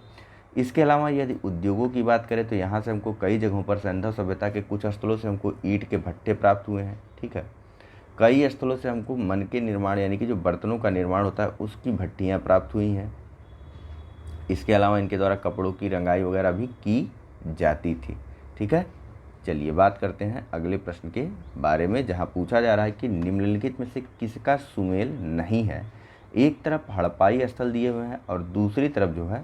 इसके अलावा यदि उद्योगों की बात करें तो यहाँ से हमको कई जगहों पर सैंधव सभ्यता के कुछ स्थलों से हमको ईंट के भट्टे प्राप्त हुए हैं। ठीक है, कई स्थलों से हमको मन के निर्माण यानी कि जो बर्तनों का निर्माण होता है उसकी भट्टियाँ प्राप्त हुई हैं। इसके अलावा इनके द्वारा कपड़ों की रंगाई वगैरह भी की जाती थी। ठीक है, चलिए बात करते हैं अगले प्रश्न के बारे में, जहां पूछा जा रहा है कि निम्नलिखित में से किसका सुमेल नहीं है। एक तरफ हड़प्पाई स्थल दिए हुए हैं और दूसरी तरफ जो है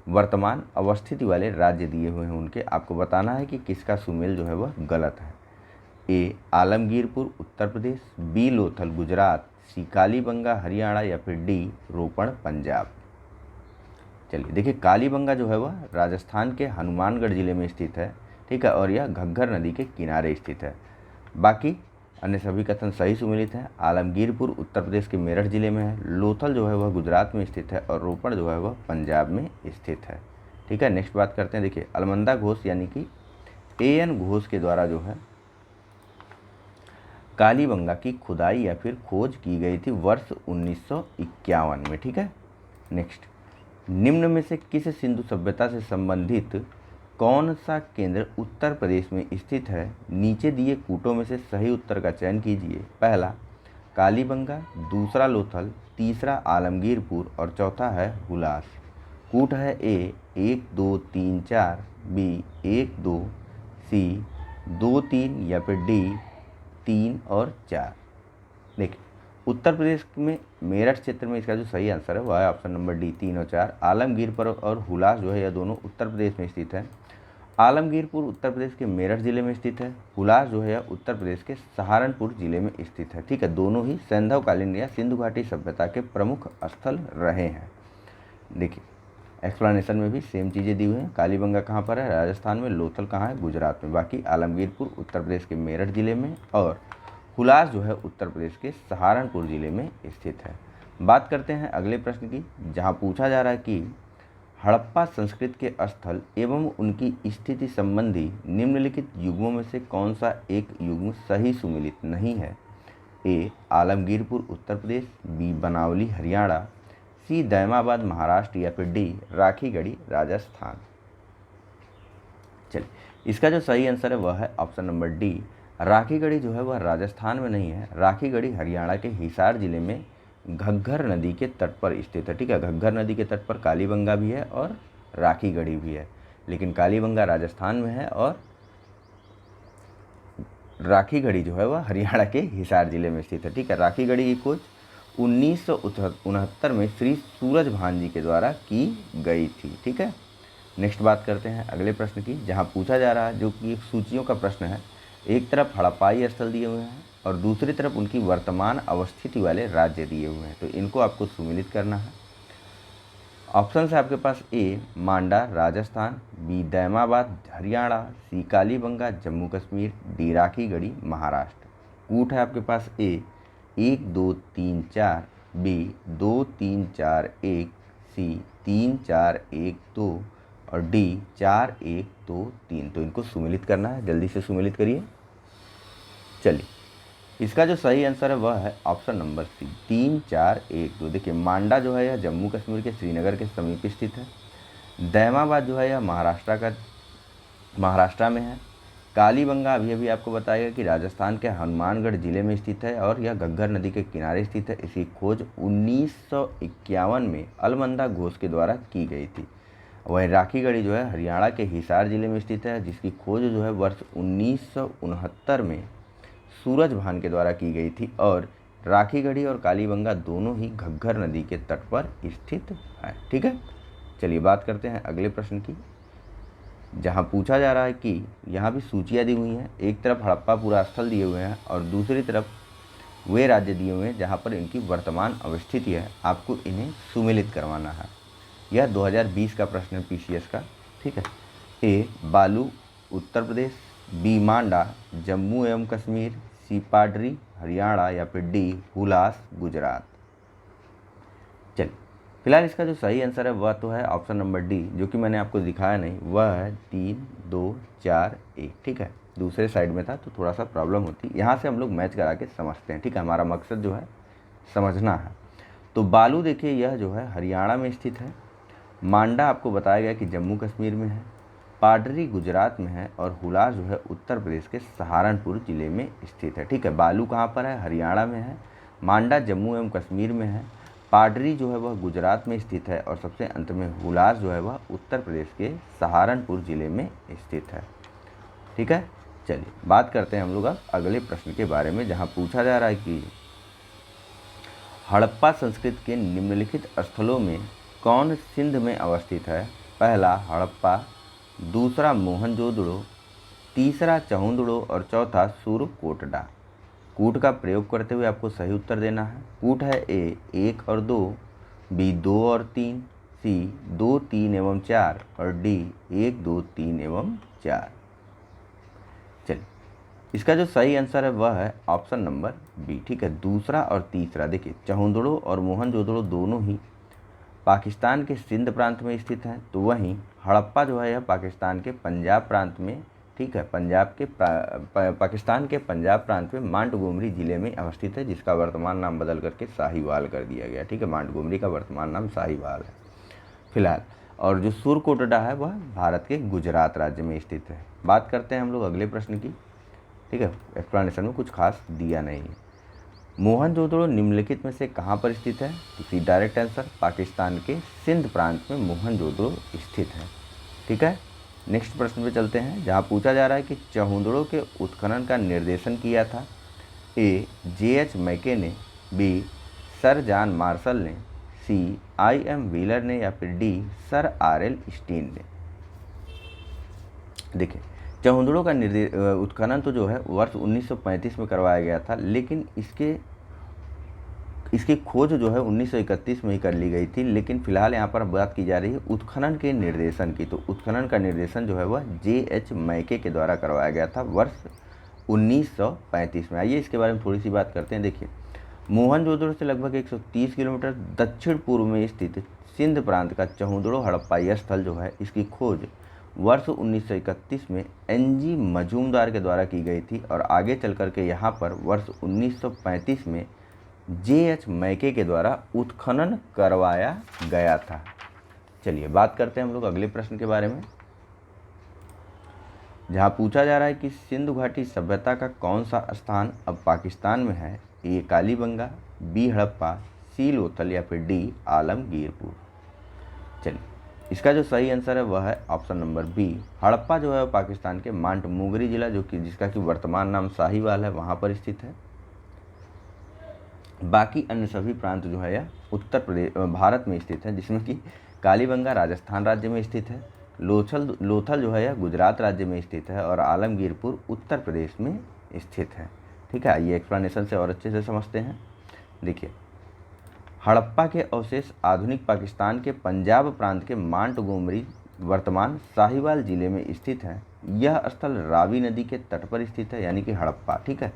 वर्तमान अवस्थिति वाले राज्य दिए हुए हैं उनके। आपको बताना है कि किसका सुमेल जो है वह गलत है। ए आलमगीरपुर उत्तर प्रदेश, बी लोथल गुजरात, सी कालीबंगा हरियाणा, या फिर डी रोपण पंजाब। चलिए देखिए, कालीबंगा जो है वह राजस्थान के हनुमानगढ़ जिले में स्थित है। ठीक है, और यह घग्गर नदी के किनारे स्थित है। बाकी अन्य सभी कथन सही सुमेलित हैं। आलमगीरपुर उत्तर प्रदेश के मेरठ जिले में है, लोथल जो है वह गुजरात में स्थित है, और रोपण जो है वह पंजाब में स्थित है। ठीक है, नेक्स्ट बात करते हैं। देखिए अलमंदा घोष यानी कि एएन घोष के द्वारा जो है कालीबंगा की खुदाई या फिर खोज की गई थी वर्ष 1951 में। ठीक है, नेक्स्ट, निम्न में से किस सिंधु सभ्यता से संबंधित कौन सा केंद्र उत्तर प्रदेश में स्थित है। नीचे दिए कूटों में से सही उत्तर का चयन कीजिए। पहला कालीबंगा, दूसरा लोथल, तीसरा आलमगीरपुर, और चौथा है हुलास। कूट है ए 1, 2, 3, 4, बी 1, 2, सी 2, 3, या फिर डी 3 और 4। देखिए उत्तर प्रदेश में मेरठ क्षेत्र में इसका जो सही आंसर है वह है ऑप्शन नंबर डी 3 और 4। आलमगीरपुर और हुलास जो है यह दोनों उत्तर प्रदेश में स्थित है। आलमगीरपुर उत्तर प्रदेश के मेरठ जिले में स्थित है। हुलास जो है उत्तर प्रदेश के सहारनपुर जिले में स्थित है। ठीक है, दोनों ही सैंधवकालीन या सिंधु घाटी सभ्यता के प्रमुख स्थल रहे हैं। देखिए एक्सप्लेनेशन में भी सेम चीज़ें दी हुई हैं। कालीबंगा कहाँ पर है, राजस्थान में। लोथल कहाँ है, गुजरात में। बाकी आलमगीरपुर उत्तर प्रदेश के मेरठ जिले में, और हुलास जो है उत्तर प्रदेश के सहारनपुर जिले में स्थित है। बात करते हैं अगले प्रश्न की, जहाँ पूछा जा रहा है कि हड़प्पा संस्कृति के स्थल एवं उनकी स्थिति संबंधी निम्नलिखित युग्मों में से कौन सा एक युग्म सही सुमेलित नहीं है। ए आलमगीरपुर उत्तर प्रदेश, बी बनावली हरियाणा, सी दैमाबाद महाराष्ट्र, या फिर डी राखीगढ़ी राजस्थान। चलिए इसका जो सही आंसर है वह है ऑप्शन नंबर डी। राखीगढ़ी जो है वह राजस्थान में नहीं है। राखीगढ़ी हरियाणा के हिसार जिले में घग्गर नदी के तट पर स्थित है। ठीक है, घग्गर नदी के तट पर कालीबंगा भी है और राखीगढ़ी भी है, लेकिन कालीबंगा राजस्थान में है और राखीगढ़ी जो है वह हरियाणा के हिसार जिले में स्थित है। ठीक है, राखीगढ़ी की खोज 1969 में श्री सूरजभान जी के द्वारा की गई थी। ठीक है, नेक्स्ट बात करते हैं अगले प्रश्न की, जहाँ पूछा जा रहा है, जो कि सूचियों का प्रश्न है। एक तरफ हड़प्पाई स्थल दिए हुए हैं और दूसरी तरफ उनकी वर्तमान अवस्थिति वाले राज्य दिए हुए हैं, तो इनको आपको सुमेलित करना है। ऑप्शन है आपके पास ए मांडा राजस्थान, बी दैमाबाद हरियाणा, सी कालीबंगा जम्मू कश्मीर, डी राखीगढ़ी महाराष्ट्र। कूट है आपके पास ए 1 2 3 4, बी 2 3 4 1, सी 3 4 1 2 और डी 4 1 2 3। तो इनको सुमेलित करना है, जल्दी से सुमेलित करिए। चलिए, इसका जो सही आंसर है वह है ऑप्शन नंबर सी 3 4 1 2। देखिए, मांडा जो है यह जम्मू कश्मीर के श्रीनगर के समीप स्थित है। दैमाबाद जो है यह महाराष्ट्र में है। कालीबंगा अभी आपको बताएगा कि राजस्थान के हनुमानगढ़ जिले में स्थित है और यह घग्गर नदी के किनारे स्थित है। इसकी खोज 1951 में अलमंदा घोष के द्वारा की गई थी। वहीं राखीगढ़ी जो है हरियाणा के हिसार जिले में स्थित है, जिसकी खोज जो है वर्ष 1969 में सूरजभान के द्वारा की गई थी। और राखीगढ़ी और कालीबंगा दोनों ही घग्गर नदी के तट पर स्थित है। ठीक है, चलिए बात करते हैं अगले प्रश्न की, जहां पूछा जा रहा है कि यहाँ भी सूचियाँ दी हुई हैं। एक तरफ हड़प्पा पुरा स्थल दिए हुए हैं और दूसरी तरफ वे राज्य दिए हुए हैं जहाँ पर इनकी वर्तमान अवस्थिति है। आपको इन्हें सुमेलित करवाना है। यह 2020 का प्रश्न है पीसीएस का। ठीक है, ए बालू उत्तर प्रदेश, बी मांडा जम्मू एवं कश्मीर, सी पाडरी हरियाणा या फिर डी हुलास गुजरात। चलिए, फिलहाल इसका जो सही आंसर है वह तो है ऑप्शन नंबर डी, जो कि मैंने आपको दिखाया नहीं, वह है 3 2 4 1। ठीक है, दूसरे साइड में था तो थोड़ा सा प्रॉब्लम होती। यहाँ से हम लोग मैच करा के समझते हैं। ठीक है, हमारा मकसद जो है समझना है। तो बालू देखिए यह जो है हरियाणा में स्थित है। मांडा आपको बताया गया कि जम्मू कश्मीर में है। पाडरी गुजरात में है और हुलास जो है उत्तर प्रदेश के सहारनपुर जिले में स्थित है। ठीक है, बालू कहाँ पर है? हरियाणा में है। मांडा जम्मू एवं कश्मीर में है। पाडरी जो है वह गुजरात में स्थित है और सबसे अंत में हुलास जो है वह उत्तर प्रदेश के सहारनपुर जिले में स्थित है। ठीक है, चलिए बात करते हैं हम लोग अब अगले प्रश्न के बारे में, जहाँ पूछा जा रहा है कि हड़प्पा संस्कृति के निम्नलिखित स्थलों में कौन सिंध में अवस्थित है? पहला हड़प्पा, दूसरा मोहनजोदड़ो, तीसरा चहुंदड़ो और चौथा सूरकोटडा। कूट का प्रयोग करते हुए आपको सही उत्तर देना है। कूट है ए 1 और 2, बी 2 और 3, सी 2 3 एवं 4 और डी 1 2 3 एवं 4। चलिए, इसका जो सही आंसर है वह है ऑप्शन नंबर बी। ठीक है, दूसरा और तीसरा। देखिए, चहुंदड़ो और मोहनजोदड़ो दोनों ही पाकिस्तान के सिंध प्रांत में स्थित हैं, तो वहीं हड़प्पा जो है यह पाकिस्तान के पंजाब प्रांत में, ठीक है, पाकिस्तान के पंजाब प्रांत में मांटगोमरी जिले में अवस्थित है, जिसका वर्तमान नाम बदल करके साहिवाल कर दिया गया। ठीक है, मांटगोमरी का वर्तमान नाम साहिवाल है फिलहाल। और जो सूरकोटडा है वह भारत के गुजरात राज्य में स्थित है। बात करते हैं हम लोग अगले प्रश्न की। ठीक है, एक्सप्लेनेशन में कुछ खास दिया नहीं है। मोहनजोदड़ो निम्नलिखित में से कहाँ पर स्थित है? तो सी डायरेक्ट आंसर, पाकिस्तान के सिंध प्रांत में मोहनजोदड़ो स्थित है। ठीक है, नेक्स्ट प्रश्न पे चलते हैं, जहाँ पूछा जा रहा है कि चहुंदड़ो के उत्खनन का निर्देशन किया था। ए JH मैके ने, बी सर जॉन मार्शल ने, सी IM व्हीलर ने या फिर डी सर RL स्टीन ने। देखिए, चहुंदड़ो का उत्खनन तो जो है वर्ष 1935 में करवाया गया था, लेकिन इसकी खोज जो है 1931 में ही कर ली गई थी। लेकिन फिलहाल यहाँ पर बात की जा रही है उत्खनन के निर्देशन की। तो उत्खनन का निर्देशन जो है वह JH मैके के द्वारा करवाया गया था वर्ष 1935 में। आइए इसके बारे में थोड़ी सी बात करते हैं। देखिए, मोहनजोदड़ो से लगभग 130 किलोमीटर दक्षिण पूर्व में स्थित सिंध प्रांत का चहुंदड़ो हड़प्पाई स्थल जो है, इसकी खोज वर्ष 1931 में NG मजूमदार के द्वारा की गई थी और आगे चल कर के यहाँ पर वर्ष 1935 में JH मैके के द्वारा उत्खनन करवाया गया था। चलिए बात करते हैं हम लोग अगले प्रश्न के बारे में, जहाँ पूछा जा रहा है कि सिंधु घाटी सभ्यता का कौन सा स्थान अब पाकिस्तान में है? ए कालीबंगा, बी हड़प्पा, सी लोथल या फिर डी आलमगीरपुर। चलिए, इसका जो सही आंसर है वह है ऑप्शन नंबर बी, हड़प्पा जो है पाकिस्तान के मांटमोगरी जिला, जिसका कि वर्तमान नाम साहिवाल है, वहाँ पर स्थित है। बाकी अन्य सभी प्रांत जो है यह उत्तर प्रदेश भारत में स्थित है, जिसमें कि कालीबंगा राजस्थान राज्य में स्थित है, लोथल जो है यह गुजरात राज्य में स्थित है और आलमगीरपुर उत्तर प्रदेश में स्थित है। ठीक है, ये एक्सप्लेनेशन से और अच्छे से समझते हैं। देखिए, हड़प्पा के अवशेष आधुनिक पाकिस्तान के पंजाब प्रांत के मांटगोमरी वर्तमान साहिवाल जिले में स्थित है। यह स्थल रावी नदी के तट पर स्थित है, यानी कि हड़प्पा, ठीक है।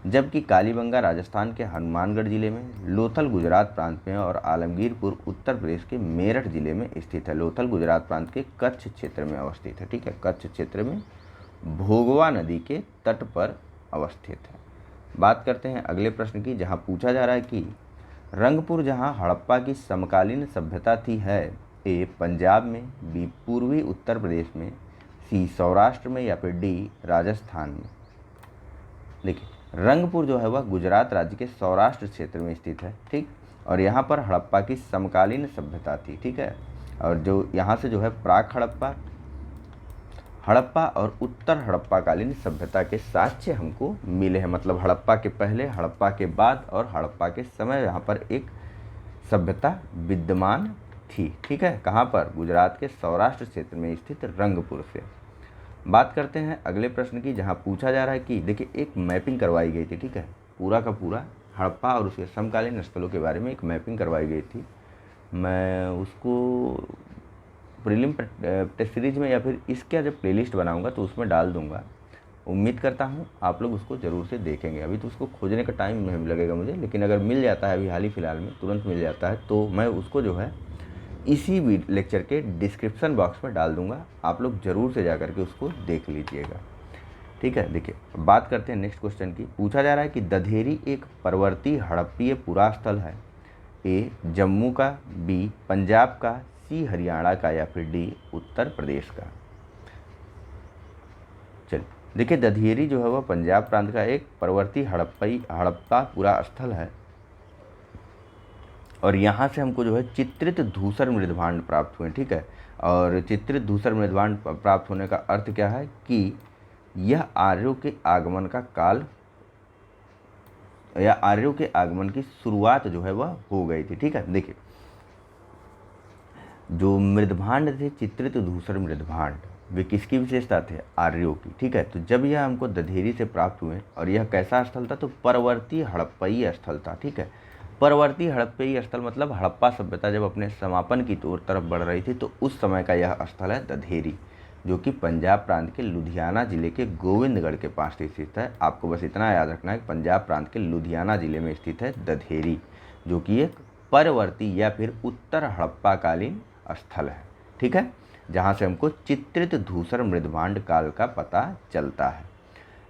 जबकि कालीबंगा राजस्थान के हनुमानगढ़ जिले में, लोथल गुजरात प्रांत में और आलमगीरपुर उत्तर प्रदेश के मेरठ जिले में स्थित है। लोथल गुजरात प्रांत के कच्छ क्षेत्र में अवस्थित है, ठीक है। कच्छ क्षेत्र में भोगवा नदी के तट पर अवस्थित है। बात करते हैं अगले प्रश्न की, जहां पूछा जा रहा है कि रंगपुर जहां हड़प्पा की समकालीन सभ्यता थी है, ए पंजाब में, बी पूर्वी उत्तर प्रदेश में, सी सौराष्ट्र में या फिर डी राजस्थान में। देखिए, रंगपुर जो है वह गुजरात राज्य के सौराष्ट्र क्षेत्र में स्थित है, ठीक। और यहाँ पर हड़प्पा की समकालीन सभ्यता थी, ठीक है। और जो यहाँ से जो है प्राक हड़प्पा और उत्तर हड़प्पाकालीन सभ्यता के साक्ष्य हमको मिले हैं। मतलब हड़प्पा के पहले, हड़प्पा के बाद और हड़प्पा के समय यहाँ पर एक सभ्यता विद्यमान थी, ठीक है। कहाँ पर? गुजरात के सौराष्ट्र क्षेत्र में स्थित रंगपुर से। बात करते हैं अगले प्रश्न की, जहाँ पूछा जा रहा है कि देखिए, एक मैपिंग करवाई गई थी, ठीक है। पूरा का पूरा हड़प्पा और उसके समकालीन स्थलों के बारे में एक मैपिंग करवाई गई थी। मैं उसको प्रीलिम टेस्ट सीरीज में या फिर इसका जब प्लेलिस्ट बनाऊंगा तो उसमें डाल दूंगा। उम्मीद करता हूं आप लोग उसको ज़रूर से देखेंगे। अभी तो उसको खोजने का टाइम नहीं लगेगा मुझे, लेकिन अगर मिल जाता है अभी हाल ही फ़िलहाल में तुरंत मिल जाता है तो मैं उसको जो है इसी लेक्चर के डिस्क्रिप्शन बॉक्स में डाल दूंगा। आप लोग ज़रूर से जा करके उसको देख लीजिएगा, ठीक है। देखिए, बात करते हैं नेक्स्ट क्वेश्चन की। पूछा जा रहा है कि दधेरी एक परवर्ती हड़प्पीय पुरा स्थल है, ए जम्मू का, बी पंजाब का, सी हरियाणा का या फिर डी उत्तर प्रदेश का। चलिए, देखिए, दधेरी जो है वह पंजाब प्रांत का एक परवर्ती हड़प्पा पुरा स्थल है और यहाँ से हमको जो है चित्रित धूसर मृदभांड प्राप्त हुए, ठीक है। और चित्रित धूसर मृदभांड प्राप्त होने का अर्थ क्या है कि यह आर्यों के आगमन का काल या आर्यों के आगमन की शुरुआत जो है वह हो गई थी, ठीक है। देखिए, जो मृदभांड थे, चित्रित धूसर मृदभांड, वे किसकी विशेषता थे? आर्यों की, ठीक है। तो जब यह हमको दधेरी से प्राप्त हुए और यह कैसा स्थल था? तो परवर्ती हड़प्पीय स्थल था, ठीक है। परवर्ती हड़प्पीय स्थल मतलब हड़प्पा सभ्यता जब अपने समापन की तरफ बढ़ रही थी तो उस समय का यह स्थल है दधेरी, जो कि पंजाब प्रांत के लुधियाना जिले के गोविंदगढ़ के पास स्थित है। आपको बस इतना याद रखना है कि पंजाब प्रांत के लुधियाना जिले में स्थित है दधेरी, जो कि एक परवर्ती या फिर उत्तर हड़प्पाकालीन स्थल है, ठीक है, जहाँ से हमको चित्रित धूसर मृदभांड काल का पता चलता है।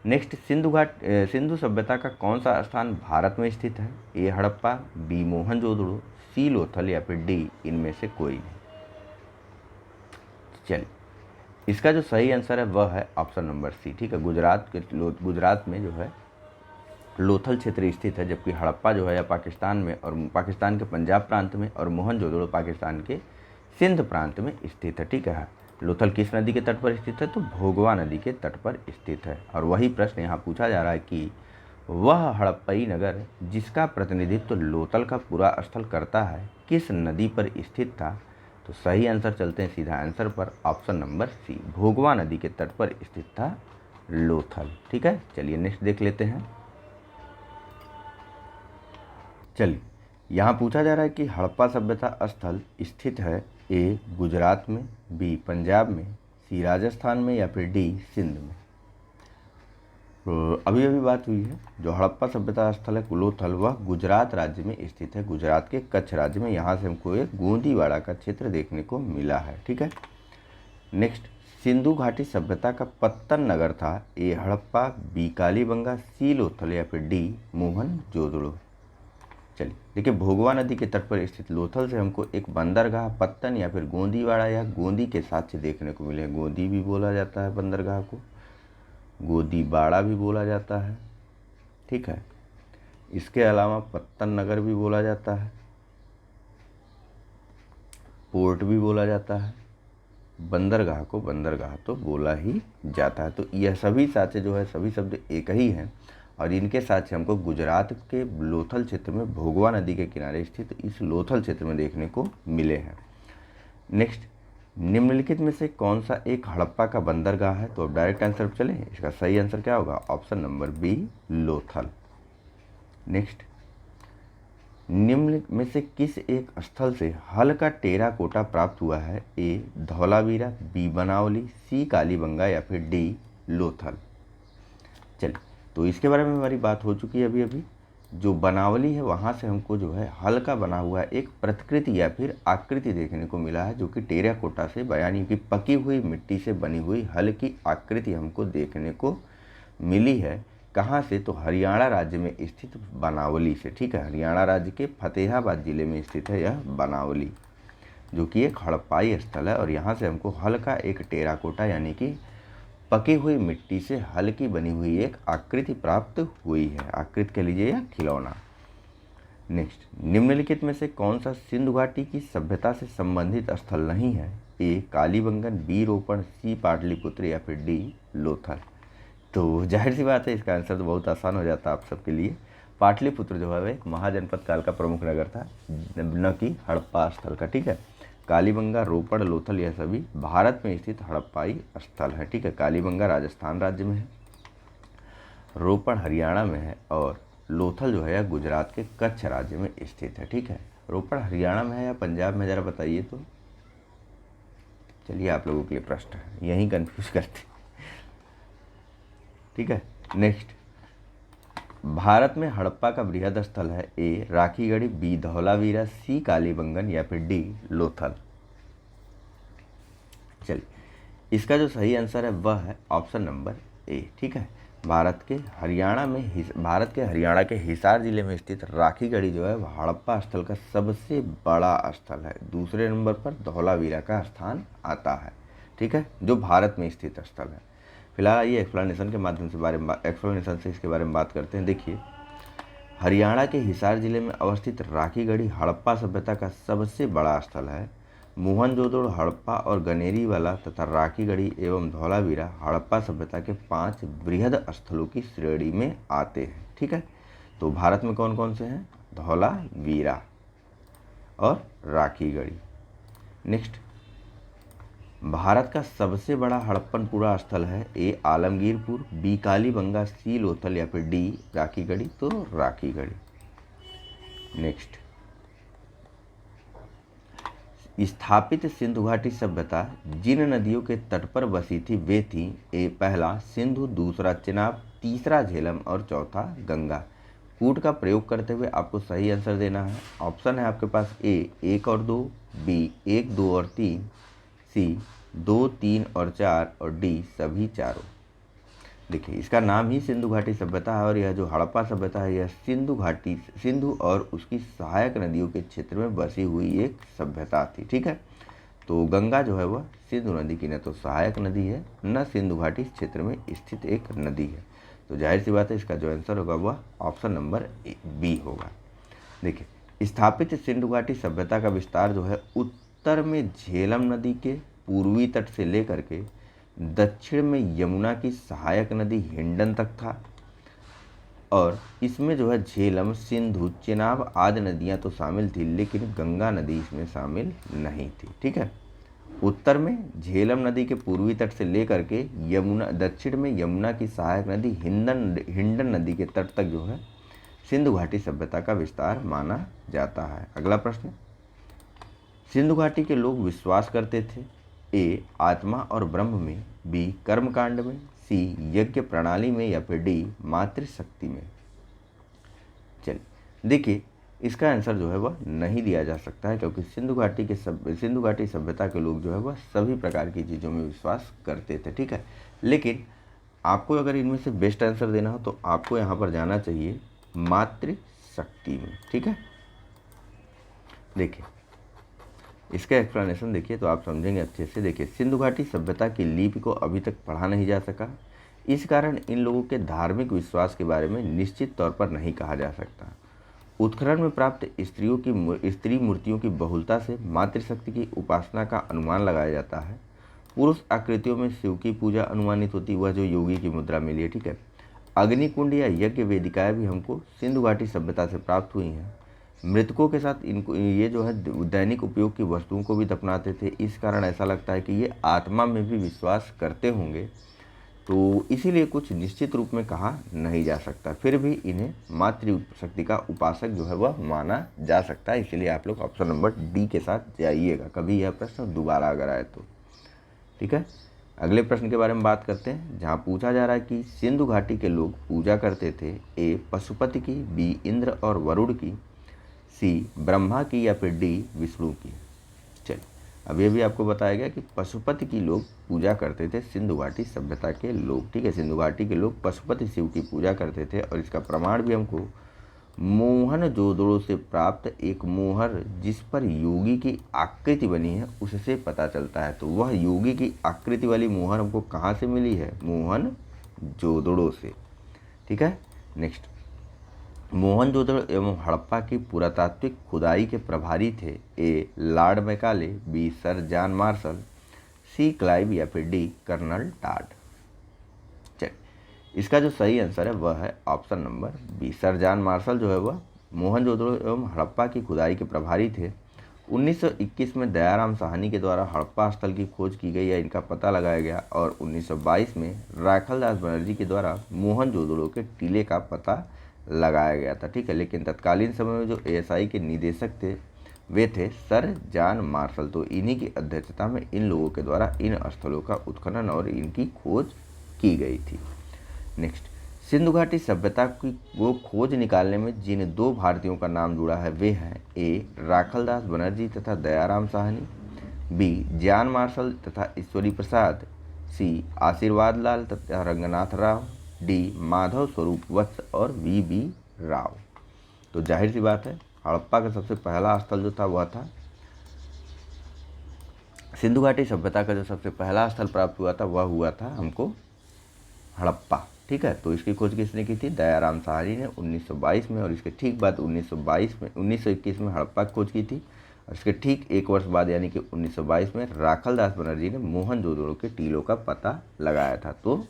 नेक्स्ट, सिंधु सभ्यता का कौन सा स्थान भारत में स्थित है? ए हड़प्पा, बी मोहनजोदड़ो, सी लोथल या फिर डी इनमें से कोई नहीं। चलिए, इसका जो सही आंसर है वह है ऑप्शन नंबर सी, ठीक है। गुजरात में जो है लोथल क्षेत्र स्थित है, जबकि हड़प्पा जो है या पाकिस्तान में और पाकिस्तान के पंजाब प्रांत में और मोहनजोदड़ो पाकिस्तान के सिंध प्रांत में स्थित है, ठीक है। लोथल किस नदी के तट पर स्थित है? तो भोगवा नदी के तट पर स्थित है। और वही प्रश्न यहाँ पूछा जा रहा है कि वह हड़प्पई नगर जिसका प्रतिनिधित्व लोथल का पूरा स्थल करता है किस नदी पर स्थित था? तो सही आंसर, चलते हैं सीधा आंसर पर, ऑप्शन नंबर सी, भोगवा नदी के तट पर स्थित था लोथल, ठीक है। चलिए नेक्स्ट देख लेते हैं। चलिए, यहाँ पूछा जा रहा है कि हड़प्पा सभ्यता स्थल स्थित है ए गुजरात में, बी पंजाब में, सी राजस्थान में या फिर डी सिंध में। तो अभी बात हुई है, जो हड़प्पा सभ्यता स्थल है लोथल वह गुजरात राज्य में स्थित है, गुजरात के कच्छ राज्य में। यहाँ से हमको एक गोंदीवाड़ा का क्षेत्र देखने को मिला है, ठीक है। नेक्स्ट, सिंधु घाटी सभ्यता का पत्तन नगर था, ए हड़प्पा, बी कालीबंगा, सी लोथल या फिर डी मोहनजोदड़ो। चलिए, देखिए, भोगवा नदी के तट पर स्थित लोथल से हमको एक बंदरगाह, पत्तन या फिर गोंदीवाड़ा या गोंदी के साक्ष्य देखने को मिले। गोंदी भी बोला जाता है बंदरगाह को, गोंदीवाड़ा भी बोला जाता है, ठीक है। इसके अलावा पत्तन नगर भी बोला जाता है, पोर्ट भी बोला जाता है, बंदरगाह को बंदरगाह तो बोला ही जाता है। तो यह सभी साक्ष्य जो है, सभी शब्द एक ही हैं और इनके साक्ष्य हमको गुजरात के लोथल क्षेत्र में भोगवा नदी के किनारे स्थित इस लोथल क्षेत्र में देखने को मिले हैं। नेक्स्ट, निम्नलिखित में से कौन सा एक हड़प्पा का बंदरगाह है? तो अब डायरेक्ट आंसर पर चलें। इसका सही आंसर क्या होगा? Option number B, Lothal. Next, निम्न में से किस एक स्थल से हल्का टेराकोटा प्राप्त हुआ है? ए धौलावीरा, बी बनावली, सी कालीबंगा या फिर डी लोथल। चलिए, तो इसके बारे में हमारी बात हो चुकी है अभी अभी। जो बनावली है वहाँ से हमको जो है हल्का बना हुआ एक प्रतिकृति या फिर आकृति देखने को मिला है, जो कि टेराकोटा से यानी कि पकी हुई मिट्टी से बनी हुई हल्की आकृति हमको देखने को मिली है। कहाँ से? तो हरियाणा राज्य में स्थित बनावली से। ठीक है, हरियाणा राज्य के फतेहाबाद जिले में स्थित है यह बनावली, जो कि एक हड़प्पाई स्थल है। और यहाँ से हमको हल्का एक टेराकोटा यानी कि पकी हुई मिट्टी से हल्की बनी हुई एक आकृति प्राप्त हुई है। आकृति कह लीजिए या खिलौना। नेक्स्ट, निम्नलिखित में से कौन सा सिंधु घाटी की सभ्यता से संबंधित स्थल नहीं है? ए कालीबंगन, बी रोपण, सी पाटलिपुत्र या फिर डी लोथल। तो जाहिर सी बात है, इसका आंसर तो बहुत आसान हो जाता है आप सबके लिए। पाटलिपुत्र जो है वह एक महाजनपद काल का प्रमुख नगर था, न कि हड़प्पा स्थल का। ठीक है, कालीबंगा, रोपड़, लोथल यह सभी भारत में स्थित हड़प्पाई स्थल है। ठीक है, कालीबंगा राजस्थान राज्य में है, रोपड़ हरियाणा में है और लोथल जो है गुजरात के कच्छ राज्य में स्थित है। ठीक है, रोपड़ हरियाणा में है या पंजाब में, ज़रा बताइए तो। चलिए, आप लोगों के लिए प्रश्न है, यहीं कन्फ्यूज करते। ठीक है, नेक्स्ट, भारत में हड़प्पा का बृहद स्थल है? ए राखीगढ़ी, बी धौलावीरा, सी कालीबंगन या फिर डी लोथल। चलिए, इसका जो सही आंसर है वह है ऑप्शन नंबर ए। ठीक है, भारत के हरियाणा के हिसार जिले में स्थित राखीगढ़ी जो है वह हड़प्पा स्थल का सबसे बड़ा स्थल है। दूसरे नंबर पर धौलावीरा का स्थान आता है। ठीक है, जो भारत में स्थित स्थल है। फिलहाल ये एक्सप्लेनेशन के माध्यम से इसके बारे में बात करते हैं। देखिए, हरियाणा के हिसार जिले में अवस्थित राखीगढ़ी हड़प्पा सभ्यता का सबसे बड़ा स्थल है। मोहनजोदड़ो, हड़प्पा और गनेरीवाला तथा राखीगढ़ी एवं धौलावीरा हड़प्पा सभ्यता के 5 बृहद स्थलों की श्रेणी में आते हैं। ठीक है, तो भारत में कौन कौन से हैं? धौलावीरा और राखीगढ़ी। नेक्स्ट, भारत का सबसे बड़ा हड़प्पनपुरा स्थल है? ए आलमगीरपुर, बी कालीबंगा, सी लोथल या फिर डी राखीगढ़ी। तो राखीगढ़ी। नेक्स्ट, स्थापित सिंधु घाटी सभ्यता जिन नदियों के तट पर बसी थी वे थी? ए पहला सिंधु, दूसरा चिनाब, तीसरा झेलम और चौथा गंगा। कूट का प्रयोग करते हुए आपको सही आंसर देना है। ऑप्शन है आपके पास: ए 1 और 2, बी 1, 2 और 3, सी 2, 3 और 4 और डी सभी चारों। देखिए, इसका नाम ही सिंधु घाटी सभ्यता है और यह जो हड़प्पा सभ्यता है यह सिंधु और उसकी सहायक नदियों के क्षेत्र में बसी हुई एक सभ्यता थी। ठीक है, तो गंगा जो है वह सिंधु नदी की न तो सहायक नदी है न सिंधु घाटी क्षेत्र में स्थित एक नदी है। तो जाहिर सी बात है, इसका जो आंसर होगा वह ऑप्शन नंबर बी होगा। देखिए, स्थापित सिंधु घाटी सभ्यता का विस्तार जो है उत्तर में झेलम नदी के पूर्वी तट से लेकर के दक्षिण में यमुना की सहायक नदी हिंडन तक था। और इसमें जो है झेलम, सिंधु, चिनाब आदि नदियां तो शामिल थी, लेकिन गंगा नदी इसमें शामिल नहीं थी। ठीक है, उत्तर में झेलम नदी के पूर्वी तट से लेकर के दक्षिण में यमुना की सहायक नदी हिंडन नदी के तट तक जो है सिंधु घाटी सभ्यता का विस्तार माना जाता है। अगला प्रश्न, सिंधु घाटी के लोग विश्वास करते थे? ए आत्मा और ब्रह्म में, बी कर्मकांड में, सी यज्ञ प्रणाली में या फिर डी मातृशक्ति में। चलिए, देखिए, इसका आंसर जो है वह नहीं दिया जा सकता है, क्योंकि सिंधु घाटी सभ्यता के लोग जो है वह सभी प्रकार की चीज़ों में विश्वास करते थे। ठीक है, लेकिन आपको अगर इनमें से बेस्ट आंसर देना हो तो आपको यहाँ पर जाना चाहिए मातृशक्ति में। ठीक है, देखिए, इसका एक्सप्लेनेशन देखिए तो आप समझेंगे अच्छे से। देखिए, सिंधु घाटी सभ्यता की लिपि को अभी तक पढ़ा नहीं जा सका, इस कारण इन लोगों के धार्मिक विश्वास के बारे में निश्चित तौर पर नहीं कहा जा सकता। उत्खनन में प्राप्त स्त्री मूर्तियों की बहुलता से मातृशक्ति की उपासना का अनुमान लगाया जाता है। पुरुष आकृतियों में शिव की पूजा अनुमानित होती, वह जो योगी की मुद्रा मिली है। ठीक है, अग्निकुंड या यज्ञ वेदिकाएँ भी हमको सिंधु घाटी सभ्यता से प्राप्त हुई हैं। मृतकों के साथ इनको ये जो है दैनिक उपयोग की वस्तुओं को भी दफनाते थे, इस कारण ऐसा लगता है कि ये आत्मा में भी विश्वास करते होंगे। तो इसीलिए कुछ निश्चित रूप में कहा नहीं जा सकता, फिर भी इन्हें मातृशक्ति का उपासक जो है वह माना जा सकता है। इसीलिए आप लोग ऑप्शन नंबर डी के साथ जाइएगा कभी यह प्रश्न दोबारा अगर आए तो। ठीक है, अगले प्रश्न के बारे में बात करते हैं, जहाँ पूछा जा रहा है कि सिंधु घाटी के लोग पूजा करते थे ए पशुपति की, बी इंद्र और वरुण की, सी ब्रह्मा की या फिर डी विष्णु की। चलिए, अब ये भी आपको बताया गया कि पशुपति की लोग पूजा करते थे सिंधु घाटी सभ्यता के लोग। ठीक है, सिंधु घाटी के लोग पशुपति शिव की पूजा करते थे और इसका प्रमाण भी हमको मोहनजोदड़ो से प्राप्त एक मोहर जिस पर योगी की आकृति बनी है उससे पता चलता है। तो वह योगी की आकृति वाली मोहर हमको कहाँ से मिली है? मोहनजोदड़ो से। ठीक है, नेक्स्ट, मोहनजोदड़ो एवं हड़प्पा की पुरातात्विक खुदाई के प्रभारी थे A Lord Macaulay, B sir John Marshall, C Clive या फिर डी कर्नल टॉड। इसका जो सही आंसर है वह है option number B, sir John Marshall जो है वह मोहनजोदड़ो एवं हड़प्पा की खुदाई के प्रभारी थे। 1921 में दयाराम साहनी के द्वारा हड़प्पा स्थल की खोज की गई या इनका पता लगाया गया और 1922 में राखलदास बनर्जी के द्वारा मोहनजोदड़ो के टीले का पता लगाया गया था। ठीक है, लेकिन तत्कालीन समय में जो एएसआई के निदेशक थे वे थे सर जॉन मार्शल। तो इन्हीं की अध्यक्षता में इन लोगों के द्वारा इन स्थलों का उत्खनन और इनकी खोज की गई थी। नेक्स्ट, सिंधु घाटी सभ्यता की वो खोज निकालने में जिन दो भारतीयों का नाम जुड़ा है वे हैं ए राखलदास बनर्जी तथा Dayaram Sahni, B John Marshall तथा ईश्वरी प्रसाद, सी आशीर्वाद लाल तथा रंगनाथ राव, डी माधव स्वरूप वत्स और वी राव। तो जाहिर सी बात है हड़प्पा का सबसे पहला स्थल जो था वह था सिंधु घाटी सभ्यता का जो सबसे पहला स्थल प्राप्त हुआ था वह हुआ था हमको हड़प्पा। ठीक है, तो इसकी खोज किसने की थी? दयाराम साहनी ने 1922 में, और इसके ठीक बाद 1921 में हड़प्पा की खोज की थी और इसके ठीक एक वर्ष बाद यानी कि 1922 में राखलदास बनर्जी ने मोहनजोदड़ो के टीलों का पता लगाया था। तो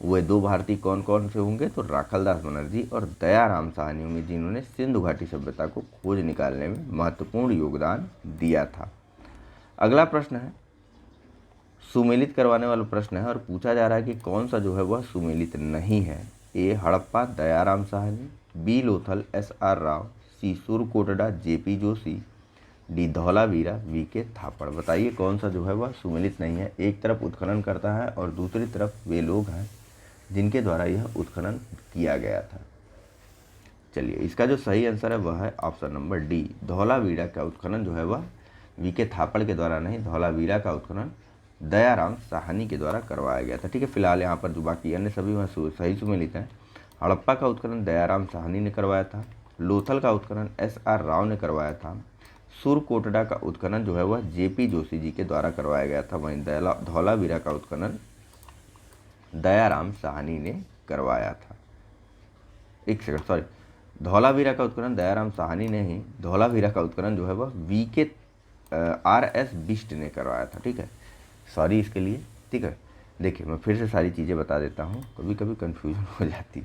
वे दो भारतीय कौन कौन से होंगे? तो राखलदास बनर्जी और दयाराम साहनी होंगे जिन्होंने सिंधु घाटी सभ्यता को खोज निकालने में महत्वपूर्ण योगदान दिया था। अगला प्रश्न है सुमेलित करवाने वाला प्रश्न है और पूछा जा रहा है कि कौन सा जो है वह सुमेलित नहीं है। A Harappa Dayaram Sahni, B Lothal SR Rao, C Surkotada JP Joshi, D Dholavira VK Thapar. बताइए कौन सा जो है वह सुमेलित नहीं है। एक तरफ उत्खनन करता है और दूसरी तरफ वे लोग हैं जिनके द्वारा यह उत्खनन किया गया था। चलिए, इसका जो सही आंसर है वह है ऑप्शन नंबर डी, धौलावीरा का उत्खनन जो है वह VK थापड़ के द्वारा नहीं, धौलावीरा का उत्खनन दयाराम साहनी के द्वारा करवाया गया था। ठीक है, फिलहाल यहाँ पर जो बाकी अन्य सभी वह सही सुमेलित हैं। हड़प्पा का उत्खनन दयाराम साहनी ने करवाया था, लोथल का उत्खनन SR राव ने करवाया था, सुरकोटड़ा का उत्खनन जो है वह JP जोशी जी के द्वारा करवाया गया था, वहीं धौलावीरा का उत्खनन दयाराम साहनी ने करवाया था। एक सेकंड, सॉरी, धौलावीरा का उत्खनन दयाराम साहनी ने ही, धौलावीरा का उत्खनन जो है वह VK RS बिष्ट ने करवाया था। ठीक है, सॉरी इसके लिए। ठीक है, देखिए मैं फिर से सारी चीज़ें बता देता हूँ, कभी कभी कन्फ्यूजन हो जाती।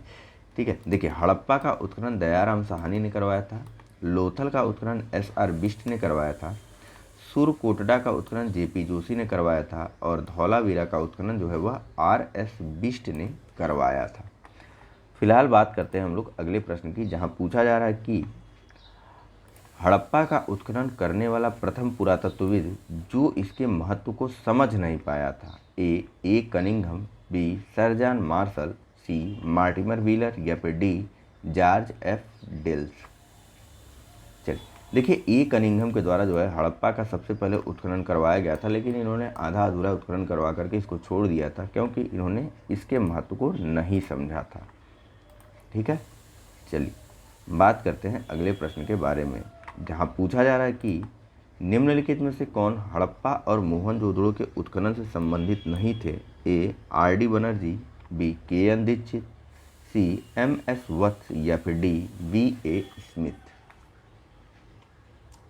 ठीक है, देखिए हड़प्पा का उत्खनन दयाराम साहनी ने करवाया था, लोथल का उत्खनन SR बिष्ट ने करवाया था, सुरकोटड़ा का उत्खनन JP जोशी ने करवाया था और धौलावीरा का उत्खनन जो है वह RS बिष्ट ने करवाया था। फिलहाल बात करते हैं हम लोग अगले प्रश्न की, जहाँ पूछा जा रहा है कि हड़प्पा का उत्खनन करने वाला प्रथम पुरातत्वविद जो इसके महत्व को समझ नहीं पाया था। A Cunningham, B sir John Marshall, C Mortimer Wheeler या फिर डी जॉर्ज F डेल्स। चलिए, देखिए ए कनिंघम के द्वारा जो है हड़प्पा का सबसे पहले उत्खनन करवाया गया था, लेकिन इन्होंने आधा अधूरा उत्खनन करवा करके इसको छोड़ दिया था क्योंकि इन्होंने इसके महत्व को नहीं समझा था। ठीक है, चलिए बात करते हैं अगले प्रश्न के बारे में, जहाँ पूछा जा रहा है कि निम्नलिखित में से कौन हड़प्पा और मोहनजोदड़ो के उत्खनन से संबंधित नहीं थे। A RD Banerjee, B KN Dikshit, C MS Vats या फिर डी VA स्मिथ।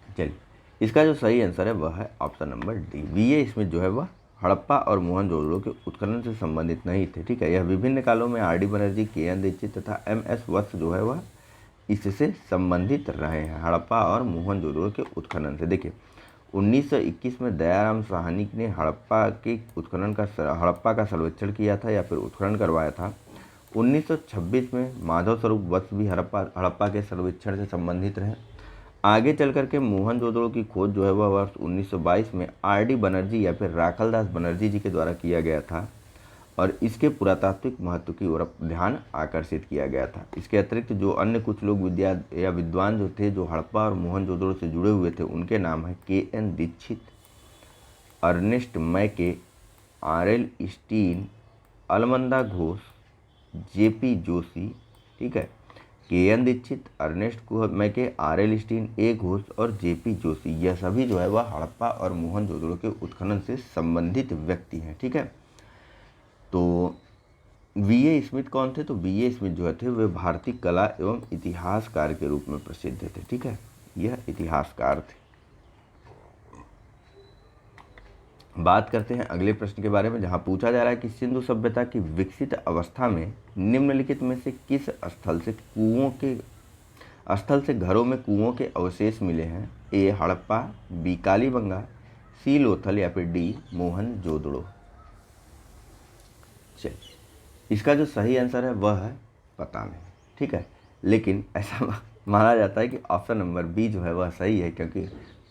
चलिए, इसका जो सही आंसर है वह है option number D, VA Smith जो है वह हड़प्पा और मोहनजोदड़ो के उत्खनन से संबंधित नहीं थे। ठीक है, यह विभिन्न कालों में RD बनर्जी, KN दीक्षित तथा MS वत्स जो है वह इससे संबंधित रहे हैं हड़प्पा और मोहनजोदड़ो के उत्खनन से। देखिए 1921 में दयाराम साहनी ने हड़प्पा का सर्वेक्षण किया था या फिर उत्खनन करवाया था। 1926 में माधव स्वरूप वत्स भी हड़प्पा के सर्वेक्षण से संबंधित रहे। आगे चल करके मोहनजोदड़ो की खोज जो है वह वर्ष 1922 में आर.डी. बनर्जी या फिर राखलदास बनर्जी जी के द्वारा किया गया था और इसके पुरातात्विक महत्व की ओर ध्यान आकर्षित किया गया था। इसके अतिरिक्त जो अन्य कुछ लोग विद्वान जो थे जो हड़प्पा और मोहनजोदड़ो से जुड़े हुए थे उनके नाम है K N. Dikshit, Ernest Mackay, R L. Stein, Amalananda Ghosh, J P. Joshi. ठीक है, K N. Dikshit, Ernest Mackay, R L. Stein, A. Ghosh और जे.पी. जोशी, यह सभी जो है वह हड़प्पा और मोहनजोदड़ो के उत्खनन से संबंधित व्यक्ति हैं। ठीक है, तो वी.ए. स्मिथ कौन थे? तो वी.ए. स्मिथ जो थे वे भारतीय कला एवं इतिहासकार के रूप में प्रसिद्ध थे। ठीक है, यह इतिहासकार थे। बात करते हैं अगले प्रश्न के बारे में, जहां पूछा जा रहा है कि सिंधु सभ्यता की विकसित अवस्था में निम्नलिखित में से किस स्थल से घरों में कुओं के अवशेष मिले हैं? ए. हड़प्पा, बी. कालीबंगा, सी. लोथल या फिर डी. मोहनजोदड़ो। चलिए, इसका जो सही आंसर है वह है पता नहीं। ठीक है, लेकिन ऐसा माना जाता है कि ऑप्शन नंबर बी जो है वह सही है, क्योंकि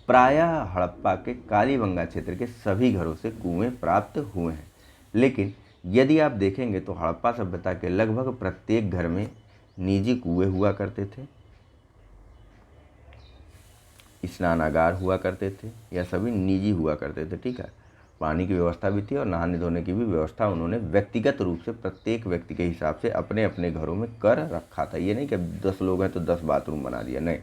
प्रायः हड़प्पा के कालीबंगा क्षेत्र के सभी घरों से कुएं प्राप्त हुए हैं। लेकिन यदि आप देखेंगे तो हड़प्पा सभ्यता के लगभग प्रत्येक घर में निजी कुएं हुआ करते थे, स्नानागार हुआ करते थे, या सभी निजी हुआ करते थे। ठीक है, पानी की व्यवस्था भी थी और नहाने धोने की भी व्यवस्था उन्होंने व्यक्तिगत रूप से प्रत्येक व्यक्ति के हिसाब से अपने अपने घरों में कर रखा था। ये नहीं कि 10 लोग हैं तो 10 बाथरूम बना दिया, नहीं।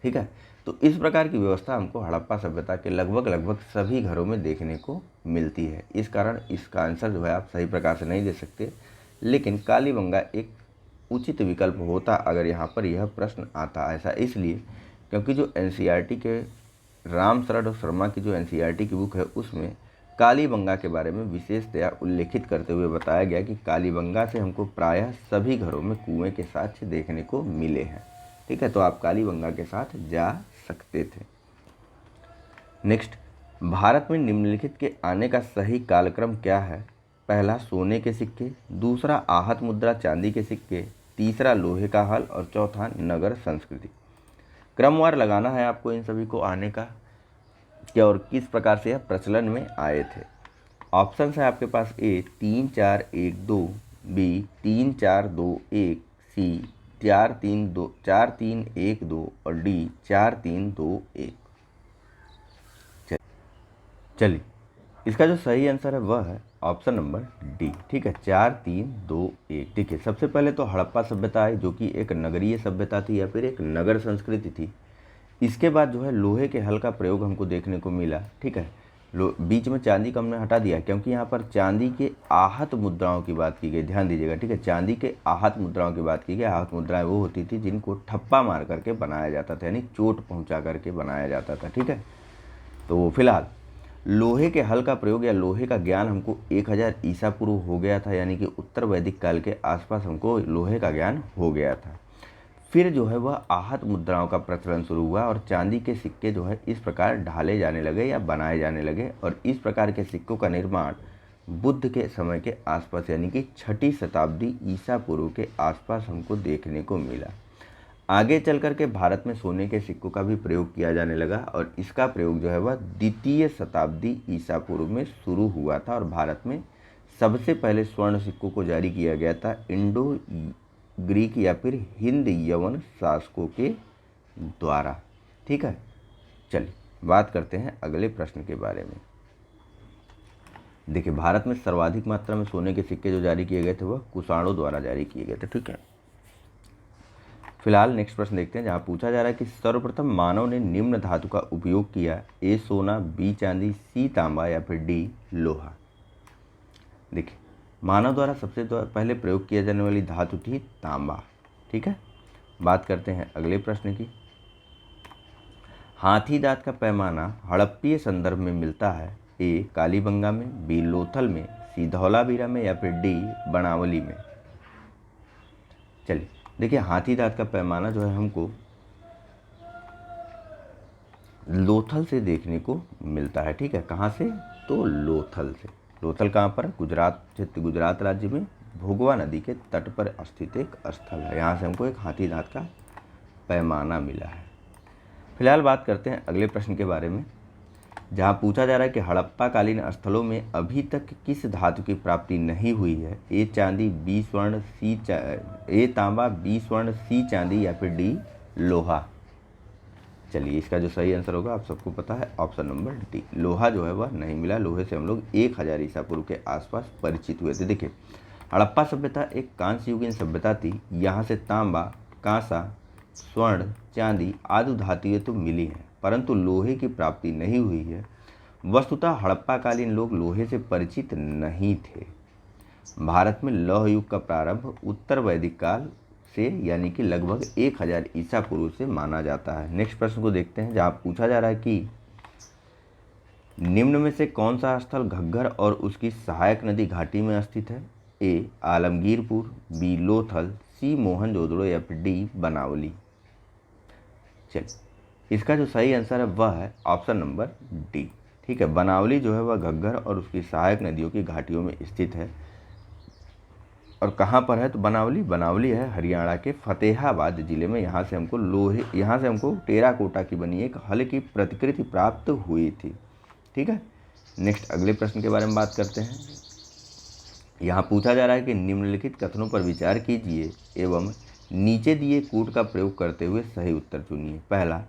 ठीक है, तो इस प्रकार की व्यवस्था हमको हड़प्पा सभ्यता के लगभग सभी घरों में देखने को मिलती है। इस कारण इसका आंसर जो है आप सही प्रकार से नहीं दे सकते, लेकिन कालीबंगा एक उचित विकल्प होता अगर यहाँ पर यह प्रश्न आता। ऐसा इसलिए क्योंकि जो एनसीईआरटी के राम शरण शर्मा की जो एनसीईआरटी की बुक है उसमें कालीबंगा के बारे में विशेषतया उल्लेखित करते हुए बताया गया कि कालीबंगा से हमको प्रायः सभी घरों में कुएं के साक्ष्य देखने को मिले हैं। ठीक है, तो आप कालीबंगा के साथ जा सकते थे। नेक्स्ट, भारत में निम्नलिखित के आने का सही कालक्रम क्या है? पहला सोने के सिक्के, दूसरा आहत मुद्रा चांदी के सिक्के, तीसरा लोहे का हल और चौथा नगर संस्कृति। क्रमवार लगाना है आपको इन सभी को आने का, क्या और किस प्रकार से यह प्रचलन में आए थे। ऑप्शन है आपके पास ए 3 4 1 2, बी 3 4 2 1, सी 4 3 1 2 और डी 4 3 2 1। चलिए, इसका जो सही आंसर है वह है ऑप्शन नंबर डी। ठीक है, 4 3 2 1। ठीक है, सबसे पहले तो हड़प्पा सभ्यता आई जो कि एक नगरीय सभ्यता थी या फिर एक नगर संस्कृति थी। इसके बाद जो है लोहे के हल का प्रयोग हमको देखने को मिला। ठीक है, बीच में चांदी को हमने हटा दिया क्योंकि यहाँ पर चांदी के आहत मुद्राओं की बात की गई। ध्यान दीजिएगा। ठीक है, चांदी के आहत मुद्राओं की बात की गई। आहत मुद्राएं वो होती थी जिनको ठप्पा मार करके बनाया जाता था, यानी चोट पहुँचा करके बनाया जाता था। ठीक है, तो फिलहाल लोहे के हल का प्रयोग या लोहे का ज्ञान हमको 1000 ईसा पूर्व हो गया था, यानी कि उत्तर वैदिक काल के आसपास हमको लोहे का ज्ञान हो गया था। फिर जो है वह आहत मुद्राओं का प्रचलन शुरू हुआ और चांदी के सिक्के जो है इस प्रकार ढाले जाने लगे या बनाए जाने लगे, और इस प्रकार के सिक्कों का निर्माण बुद्ध के समय के आसपास यानी कि 6ठी शताब्दी ईसा पूर्व के आसपास हमको देखने को मिला। आगे चल कर के भारत में सोने के सिक्कों का भी प्रयोग किया जाने लगा और इसका प्रयोग जो है वह 2य शताब्दी ईसा पूर्व में शुरू हुआ था और भारत में सबसे पहले स्वर्ण सिक्कों को जारी किया गया था इंडो ग्रीक या फिर हिंद यवन शासकों के द्वारा। ठीक है, चलिए बात करते हैं अगले प्रश्न के बारे में। देखिए, भारत में सर्वाधिक मात्रा में सोने के सिक्के जो जारी किए गए थे वह कुषाणों द्वारा जारी किए गए थे। ठीक है, फिलहाल नेक्स्ट प्रश्न देखते हैं, जहां पूछा जा रहा है कि सर्वप्रथम मानव ने निम्न धातु का उपयोग किया। ए सोना, बी चांदी, सी तांबा या फिर डी लोहा। देखिए, मानव द्वारा सबसे पहले प्रयोग किया जाने वाली धातु थी तांबा। ठीक है, बात करते हैं अगले प्रश्न की। हाथी दांत का पैमाना हड़प्पीय संदर्भ में मिलता है। ए कालीबंगा में, बी लोथल में, सी धौलावीरा में या फिर डी बनावली में। चलिए देखिए, हाथी दांत का पैमाना जो है हमको लोथल से देखने को मिलता है। ठीक है, कहाँ से? तो लोथल से। लोथल कहाँ पर? गुजरात राज्य में भोगवा नदी के तट पर स्थित एक स्थल है। यहाँ से हमको एक हाथी दांत का पैमाना मिला है। फिलहाल बात करते हैं अगले प्रश्न के बारे में, जहाँ पूछा जा रहा है कि हड़प्पा कालीन स्थलों में अभी तक किस धातु की प्राप्ति नहीं हुई है? ए चांदी, बी स्वर्ण, ए तांबा, बी स्वर्ण, सी चांदी या फिर डी लोहा। चलिए, इसका जो सही आंसर होगा आप सबको पता है, ऑप्शन नंबर डी। लोहा जो है वह नहीं मिला। लोहे से हम लोग 1000 ईसा पूर्व के आसपास परिचित हुए थे। देखिए, हड़प्पा सभ्यता एक कांस्य युगीन सभ्यता थी। यहाँ से तांबा, कांसा, स्वर्ण, चांदी आदि धातुएं तो मिली हैं, परंतु लोहे की प्राप्ति नहीं हुई है। वस्तुतः हड़प्पा कालीन लोग लोहे से परिचित नहीं थे। भारत में लौह युग का प्रारंभ उत्तर वैदिक काल से यानी कि लगभग 1000 ईसा पूर्व से माना जाता है। नेक्स्ट प्रश्न को देखते हैं, जहाँ पूछा जा रहा है कि निम्न में से कौन सा स्थल घग्गर और उसकी सहायक नदी घाटी में स्थित है? ए आलमगीरपुर, बी लोथल, सी मोहनजोदड़ो या फिर डी बनावली। चलिए, इसका जो सही आंसर है वह है ऑप्शन नंबर डी। ठीक है, बनावली जो है वह घग्गर और उसकी सहायक नदियों की घाटियों में स्थित है। और कहाँ पर है? तो बनावली है हरियाणा के फतेहाबाद जिले में। यहाँ से हमको टेराकोटा की बनी एक हल की प्रतिकृति प्राप्त हुई थी। ठीक है, नेक्स्ट अगले प्रश्न के बारे में बात करते हैं। यहाँ पूछा जा रहा है कि निम्नलिखित कथनों पर विचार कीजिए एवं नीचे दिए कूट का प्रयोग करते हुए सही उत्तर चुनिए। पहला,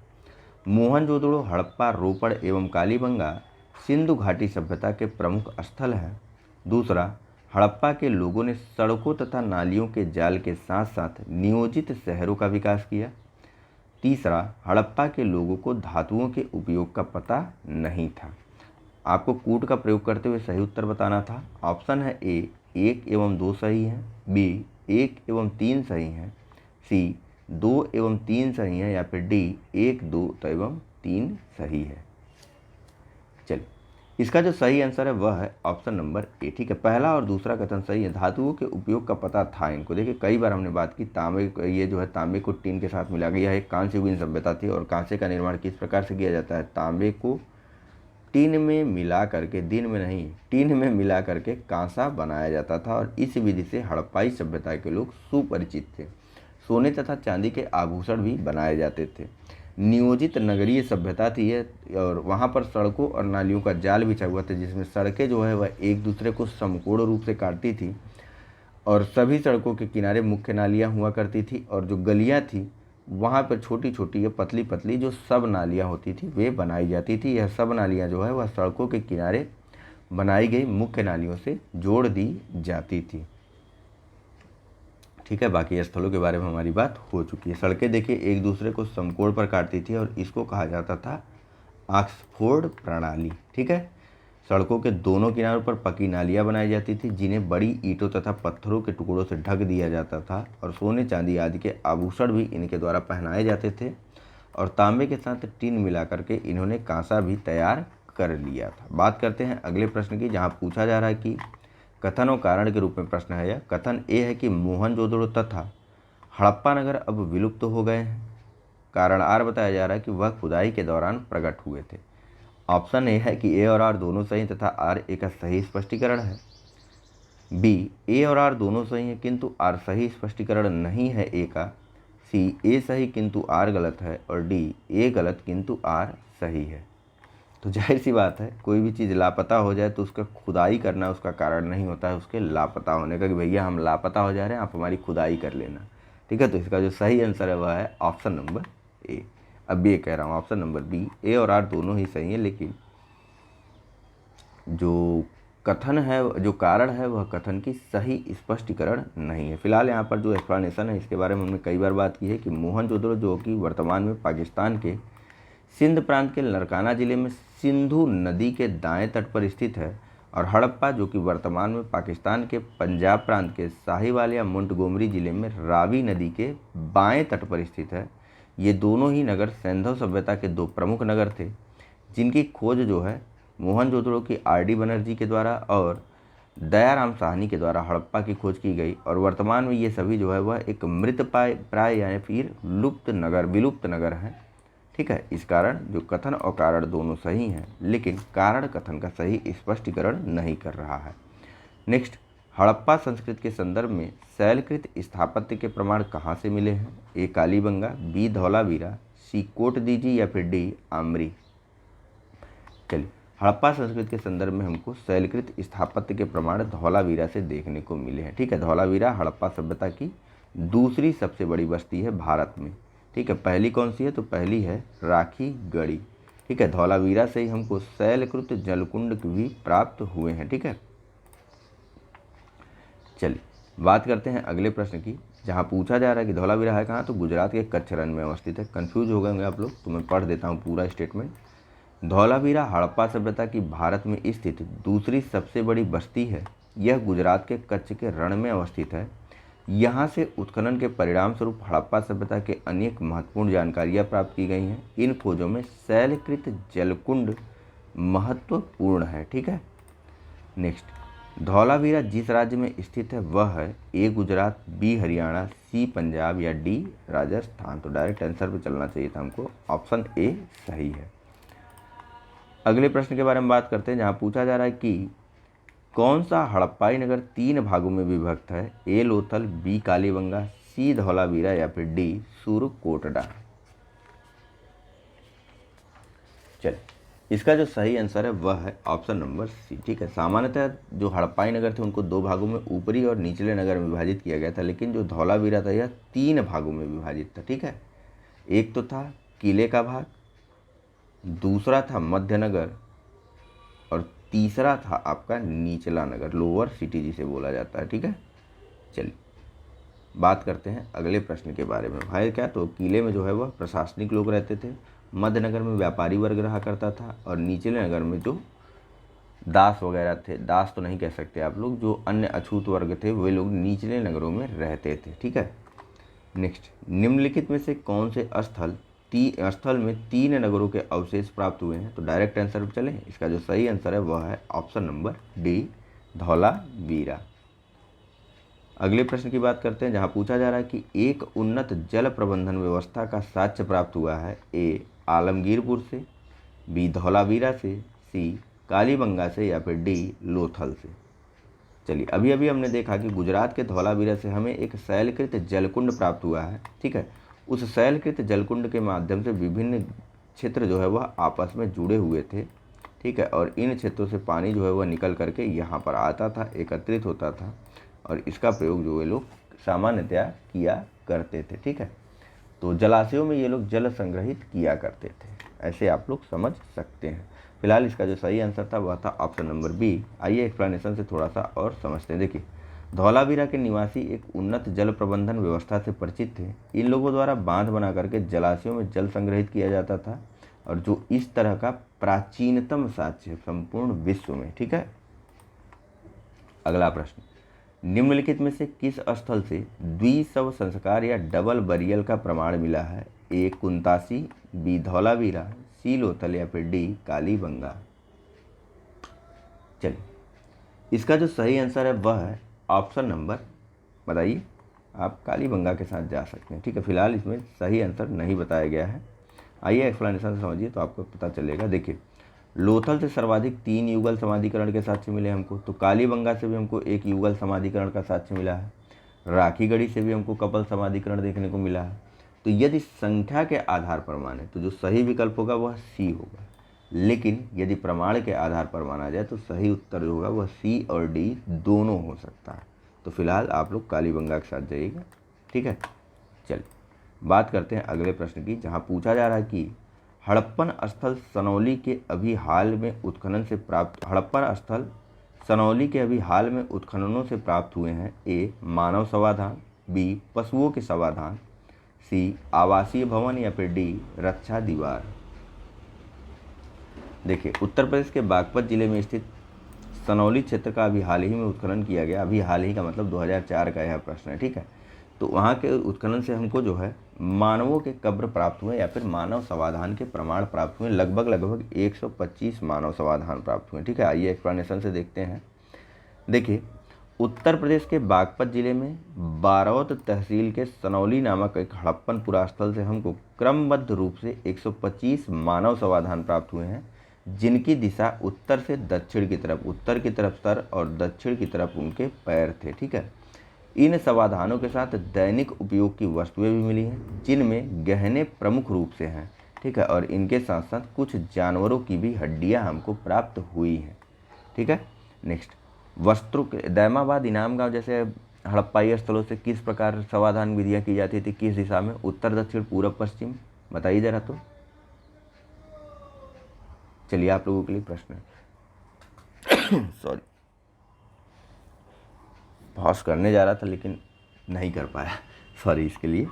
मोहनजोदड़ो, हड़प्पा, रोपड़ एवं कालीबंगा सिंधु घाटी सभ्यता के प्रमुख स्थल हैं। दूसरा, हड़प्पा के लोगों ने सड़कों तथा नालियों के जाल के साथ साथ नियोजित शहरों का विकास किया। तीसरा, हड़प्पा के लोगों को धातुओं के उपयोग का पता नहीं था। आपको कूट का प्रयोग करते हुए सही उत्तर बताना था। ऑप्शन है ए 1 एवं 2 सही है, बी 1 एवं 3 सही है, सी 2 एवं 3 सही है या फिर डी 1, 2 एवं 3 सही है। चलिए, इसका जो सही आंसर है वह है ऑप्शन नंबर ए। ठीक है, पहला और दूसरा कथन सही है। धातुओं के उपयोग का पता था इनको। देखिए, कई बार हमने बात की ये जो है तांबे को टीन के साथ मिला गया है। एक कांस्य युगीन सभ्यता थी और कांसे का निर्माण किस प्रकार से किया जाता है? तांबे को टीन में मिला करके, टीन में मिला करके कांसा बनाया जाता था और इस विधि से हड़प्पाई सभ्यता के लोग सुपरिचित थे। सोने तथा चांदी के आभूषण भी बनाए जाते थे। नियोजित नगरीय सभ्यता थी यह, और वहाँ पर सड़कों और नालियों का जाल बिछा हुआ था, जिसमें सड़कें जो है वह एक दूसरे को समकोण रूप से काटती थी और सभी सड़कों के किनारे मुख्य नालियाँ हुआ करती थी और जो गलियाँ थी वहाँ पर छोटी छोटी या पतली पतली जो सब नालियाँ होती थी वे बनाई जाती थी। यह सब नालियाँ जो है वह सड़कों के किनारे बनाई गई मुख्य नालियों से जोड़ दी जाती थी। ठीक है, बाकी स्थलों के बारे में हमारी बात हो चुकी है। सड़कें देखिए एक दूसरे को समकोण पर काटती थी और इसको कहा जाता था ऑक्सफोर्ड प्रणाली। ठीक है, सड़कों के दोनों किनारों पर पक्की नालियाँ बनाई जाती थी जिन्हें बड़ी ईंटों तथा पत्थरों के टुकड़ों से ढक दिया जाता था और सोने चांदी आदि के आभूषण भी इनके द्वारा पहनाए जाते थे और तांबे के साथ टीन मिला करके इन्होंने कांसा भी तैयार कर लिया था। बात करते हैं अगले प्रश्न की, जहाँ पूछा जा रहा है कि कथन और कारण के रूप में प्रश्न है। यह कथन ए है कि मोहनजोदड़ो तथा हड़प्पा नगर अब विलुप्त हो गए हैं। कारण आर बताया जा रहा है कि वह खुदाई के दौरान प्रकट हुए थे। ऑप्शन ए है कि ए और आर दोनों सही तथा आर ए का सही स्पष्टीकरण है। बी, ए और आर दोनों सही हैं किंतु आर सही स्पष्टीकरण नहीं है ए का। सी, ए सही किंतु आर गलत है और डी, ए गलत किंतु आर सही है। तो जाहिर सी बात है, कोई भी चीज़ लापता हो जाए तो उसका खुदाई करना उसका कारण नहीं होता है उसके लापता होने का, कि भैया हम लापता हो जा रहे हैं, आप हमारी खुदाई कर लेना। ठीक है, तो इसका जो सही आंसर है वह है ऑप्शन नंबर ए। अब ये कह रहा हूँ ऑप्शन नंबर बी, ए और आर दोनों ही सही है, लेकिन जो कथन है, जो कारण है, वह कथन की सही स्पष्टीकरण नहीं है। फिलहाल यहाँ पर जो एक्सप्लेनेशन है इसके बारे में हमने कई बार बात की है कि मोहनजोदड़ो जो कि वर्तमान में पाकिस्तान के सिंध प्रांत के नरकाना जिले में सिंधु नदी के दाएं तट पर स्थित है और हड़प्पा जो कि वर्तमान में पाकिस्तान के पंजाब प्रांत के साहिवाल या मोंटगोमरी जिले में रावी नदी के बाएं तट पर स्थित है। ये दोनों ही नगर सैंधव सभ्यता के दो प्रमुख नगर थे जिनकी खोज जो है मोहनजोदड़ो की आर.डी. बनर्जी के द्वारा और दयाराम साहनी के द्वारा हड़प्पा की खोज की गई और वर्तमान में ये सभी जो है वह एक मृत प्राय या फिर विलुप्त नगर हैं। ठीक है। इस कारण जो कथन और कारण दोनों सही हैं, लेकिन कारण कथन का सही स्पष्टीकरण नहीं कर रहा है। नेक्स्ट, हड़प्पा संस्कृति के संदर्भ में शैलकृत स्थापत्य के प्रमाण कहाँ से मिले हैं? ए कालीबंगा, बी धौलावीरा, सी कोटदीजी या फिर डी आमरी। चलिए, हड़प्पा संस्कृति के संदर्भ में हमको शैलकृत स्थापत्य के प्रमाण धौलावीरा से देखने को मिले हैं। ठीक है, धौलावीरा हड़प्पा सभ्यता की दूसरी सबसे बड़ी बस्ती है भारत में। ठीक है, पहली कौन सी है? तो पहली है राखीगढ़ी। ठीक है, धौलावीरा से ही हमको शैलकृत जलकुंड भी प्राप्त हुए हैं। ठीक है, चलिए बात करते हैं अगले प्रश्न की, जहाँ पूछा जा रहा है कि धौलावीरा है कहाँ? तो गुजरात के कच्छ रण में अवस्थित है। कंफ्यूज हो गए होंगे आप लोग, तो मैं पढ़ देता हूँ पूरा स्टेटमेंट। धौलावीरा हड़प्पा सभ्यता की भारत में स्थित दूसरी सबसे बड़ी बस्ती है। यह गुजरात के कच्छ के रण में अवस्थित है। यहाँ से उत्खनन के परिणाम स्वरूप हड़प्पा सभ्यता के अनेक महत्वपूर्ण जानकारियाँ प्राप्त की गई हैं। इन खोजों में शैलकृत जलकुंड महत्वपूर्ण है। ठीक है, नेक्स्ट, धौलावीरा जिस राज्य में स्थित है वह है ए गुजरात, बी हरियाणा, सी पंजाब या डी राजस्थान। तो डायरेक्ट आंसर पे चलना चाहिए था हमको, ऑप्शन ए सही है। अगले प्रश्न के बारे में बात करते हैं, जहाँ पूछा जा रहा है कि कौन सा हड़प्पाई नगर 3 भागों में विभक्त है? ए लोथल, बी कालीबंगा, सी धौलावीरा या फिर डी सूरकोटडा। चलिए, इसका जो सही आंसर है वह है ऑप्शन नंबर सी। ठीक है, सामान्यतः जो हड़प्पाई नगर थे उनको 2 भागों में, ऊपरी और निचले नगर में विभाजित किया गया था, लेकिन जो धौलावीरा था यह 3 भागों में विभाजित था। ठीक है, एक तो था किले का भाग, दूसरा था मध्य नगर और तीसरा था आपका निचला नगर, लोअर सिटी जिसे बोला जाता है। ठीक है, चलिए बात करते हैं अगले प्रश्न के बारे में। भाई क्या, तो किले में जो है वह प्रशासनिक लोग रहते थे, मध्य नगर में व्यापारी वर्ग रहा करता था और निचले नगर में जो दास वगैरह थे, दास तो नहीं कह सकते आप लोग, जो अन्य अछूत वर्ग थे वे लोग निचले नगरों में रहते थे। ठीक है, नेक्स्ट, निम्नलिखित में से कौन से स्थल में 3 नगरों के अवशेष प्राप्त हुए हैं? तो डायरेक्ट आंसर पर चलें, इसका जो सही आंसर है वह है ऑप्शन नंबर डी धौलावीरा। अगले प्रश्न की बात करते हैं, जहां पूछा जा रहा है कि एक उन्नत जल प्रबंधन व्यवस्था का साक्ष्य प्राप्त हुआ है। ए आलमगीरपुर से, बी धौलावीरा से, सी कालीबंगा से या फिर डी लोथल से। चलिए, अभी अभी हमने देखा कि गुजरात के धौलावीरा से हमें एक शैलकृत जलकुंड प्राप्त हुआ है। ठीक है, उस शैलकृत जलकुंड के माध्यम से विभिन्न क्षेत्र जो है वह आपस में जुड़े हुए थे। ठीक है, और इन क्षेत्रों से पानी जो है वह निकल करके यहाँ पर आता था, एकत्रित होता था और इसका प्रयोग जो ये लोग सामान्यतया किया करते थे। ठीक है, तो जलाशयों में ये लोग जल संग्रहित किया करते थे, ऐसे आप लोग समझ सकते हैं। फिलहाल इसका जो सही आंसर था वह था ऑप्शन नंबर बी। आइए एक्सप्लेनेशन से थोड़ा सा और समझते हैं। देखिए, धौलावीरा के निवासी एक उन्नत जल प्रबंधन व्यवस्था से परिचित थे। इन लोगों द्वारा बांध बना करके जलाशयों में जल संग्रहित किया जाता था और जो इस तरह का प्राचीनतम साक्ष्य है संपूर्ण विश्व में। ठीक है, अगला प्रश्न, निम्नलिखित में से किस स्थल से द्विशव संस्कार या डबल बरियल का प्रमाण मिला है? ए कुंतासी, बी धौलावीरा, सी लोथल या फिर डी कालीबंगा। चलिए, इसका जो सही आंसर है वह है ऑप्शन नंबर, बताइए, आप कालीबंगा के साथ जा सकते हैं। ठीक है, फिलहाल इसमें सही आंसर नहीं बताया गया है। आइए एक्सप्लेनेशन से समझिए तो आपको पता चलेगा। देखिए, लोथल से सर्वाधिक 3 युगल समाधिकरण के साक्ष्य मिले हमको, तो कालीबंगा से भी हमको 1 युगल समाधिकरण का साक्ष्य मिला है, राखीगढ़ी से भी हमको कपल समाधिकरण देखने को मिला है। तो यदि संख्या के आधार पर माने तो जो सही विकल्प होगा वह सी होगा, लेकिन यदि प्रमाण के आधार पर माना जाए तो सही उत्तर जो होगा वह सी और डी दोनों हो सकता है। तो फिलहाल आप लोग कालीबंगा के साथ जाइएगा। ठीक है, चलिए बात करते हैं अगले प्रश्न की, जहाँ पूछा जा रहा है कि हड़प्पन स्थल सनौली के अभी हाल में उत्खनन से प्राप्त उत्खननों से प्राप्त हुए हैं। ए मानव समाधान, बी पशुओं के समाधान, सी आवासीय भवन या फिर डी रक्षा दीवार। देखिए, उत्तर प्रदेश के बागपत जिले में स्थित सनौली क्षेत्र का अभी हाल ही में उत्खनन किया गया। अभी हाल ही का मतलब 2004 का यह प्रश्न है। ठीक है, तो वहाँ के उत्खनन से हमको जो है मानवों के कब्र प्राप्त हुए या फिर मानव समाधान के प्रमाण प्राप्त हुए। लगभग 125 मानव समाधान प्राप्त हुए। ठीक है, आइए एक्सप्लेनेशन से देखते हैं। देखिए, उत्तर प्रदेश के बागपत जिले में बारौत तहसील के सनौली नामक एक हड़प्पन स्थल से हमको क्रमबद्ध रूप से 125 मानव समाधान प्राप्त हुए हैं, जिनकी दिशा उत्तर से दक्षिण की तरफ, उत्तर की तरफ सर और दक्षिण की तरफ उनके पैर थे। ठीक है, इन समाधानों के साथ दैनिक उपयोग की वस्तुएं भी मिली हैं, जिनमें गहने प्रमुख रूप से हैं। ठीक है, और इनके साथ साथ कुछ जानवरों की भी हड्डियां हमको प्राप्त हुई हैं। ठीक है, नेक्स्ट, वस्त्रों के दैमाबाद इनाम गांव जैसे हड़प्पाई स्थलों से किस प्रकार समाधान विधियां की जाती थी, किस दिशा में, उत्तर दक्षिण पूर्व पश्चिम, बताइए जरा। तो चलिए आप लोगों के लिए प्रश्न है। सॉरी, पॉज करने जा रहा था लेकिन नहीं कर पाया, सॉरी इसके लिए।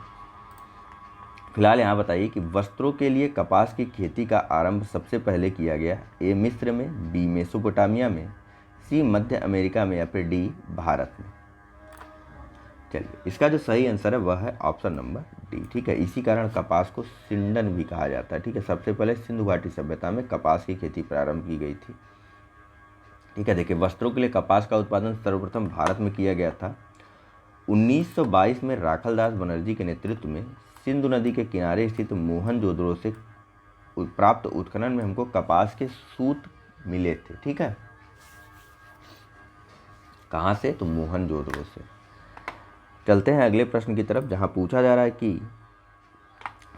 फिलहाल यहाँ बताइए कि वस्त्रों के लिए कपास की खेती का आरंभ सबसे पहले किया गया, ए मिस्र में, बी मेसोपोटामिया में, सी मध्य अमेरिका में, या फिर डी भारत में। चलिए, इसका जो सही आंसर है वह है ऑप्शन नंबर डी। ठीक है, इसी कारण कपास को सिंडन भी कहा जाता है। ठीक है, सबसे पहले सिंधु घाटी सभ्यता में कपास की खेती प्रारंभ की गई थी। ठीक है, देखिए, वस्त्रों के लिए कपास का उत्पादन सर्वप्रथम भारत में किया गया था। 1922 में राखलदास बनर्जी के नेतृत्व में सिंधु नदी के किनारे स्थित मोहनजोदड़ो से प्राप्त उत्खनन में हमको कपास के सूत मिले थे। ठीक है, कहाँ से, तो मोहनजोदड़ो से। चलते हैं अगले प्रश्न की तरफ, जहाँ पूछा जा रहा है कि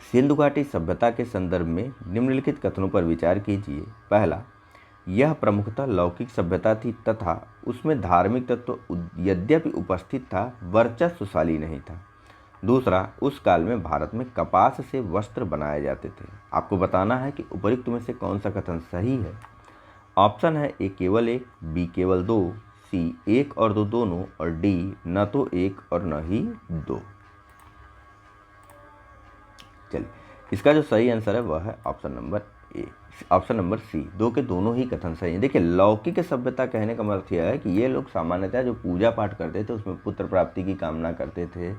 सिंधु घाटी सभ्यता के संदर्भ में निम्नलिखित कथनों पर विचार कीजिए। पहला, यह प्रमुखतः लौकिक सभ्यता थी तथा उसमें धार्मिक तत्व यद्यपि उपस्थित था, वर्चस्वशाली नहीं था। दूसरा, उस काल में भारत में कपास से वस्त्र बनाए जाते थे। आपको बताना है कि उपर्युक्त में से कौन सा कथन सही है। ऑप्शन है ए केवल एक, बी केवल दो, सी एक और दो दोनों, और डी न तो एक और न ही दो। चलिए, इसका जो सही आंसर है वह है option number A, option number C, दो के दोनों ही कथन सही हैं। देखिए, लौकिक सभ्यता कहने का मतलब यह है कि ये लोग सामान्यतः जो पूजा पाठ करते थे उसमें पुत्र प्राप्ति की कामना करते थे,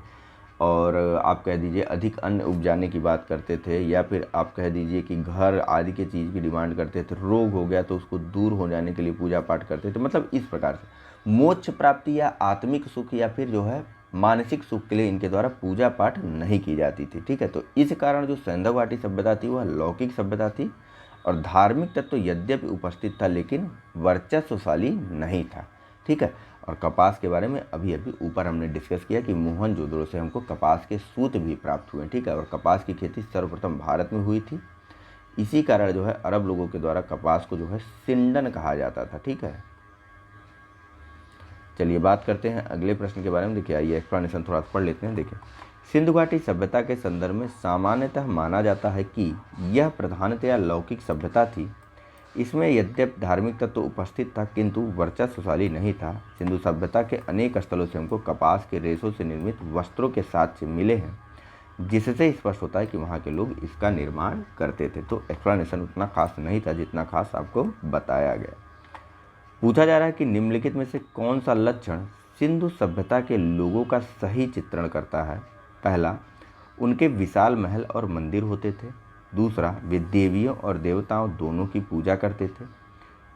और आप कह दीजिए अधिक अन्न उपजाने की बात करते थे, या फिर आप कह दीजिए कि घर आदि के चीज़ की डिमांड करते थे। रोग हो गया तो उसको दूर हो जाने के लिए पूजा पाठ करते थे। मतलब इस प्रकार से मोक्ष प्राप्ति या आत्मिक सुख या फिर जो है मानसिक सुख के लिए इनके द्वारा पूजा पाठ नहीं की जाती थी। ठीक है, तो इस कारण जो सिंधु घाटी सभ्यता थी वह लौकिक सभ्यता थी, और धार्मिक तत्व यद्यपि उपस्थित था लेकिन वर्चस्वशाली नहीं था। ठीक है, और कपास के बारे में अभी ऊपर हमने डिस्कस किया कि मोहनजोदड़ो से हमको कपास के सूत भी प्राप्त हुए। ठीक है, और कपास की खेती सर्वप्रथम भारत में हुई थी। इसी कारण जो है अरब लोगों के द्वारा कपास को जो है सिंडन कहा जाता था। ठीक है, चलिए बात करते हैं अगले प्रश्न के बारे में। देखिए, आइए एक्सप्लेनेशन थोड़ा पढ़ लेते हैं। देखिए, सिंधु घाटी सभ्यता के संदर्भ में सामान्यतः माना जाता है कि यह प्रधानतया लौकिक सभ्यता थी। इसमें यद्यपि धार्मिक तत्व उपस्थित था किंतु वर्चस्वशाली नहीं था। सिंधु सभ्यता के अनेक स्थलों से हमको कपास के रेशों से निर्मित वस्त्रों के साक्ष्य मिले हैं, जिससे स्पष्ट होता है कि वहाँ के लोग इसका निर्माण करते थे। तो एक्सप्लेनेशन उतना खास नहीं था जितना खास आपको बताया गया। पूछा जा रहा है कि निम्नलिखित में से कौन सा लक्षण सिंधु सभ्यता के लोगों का सही चित्रण करता है। पहला, उनके विशाल महल और मंदिर होते थे। दूसरा, वे देवियों और देवताओं दोनों की पूजा करते थे।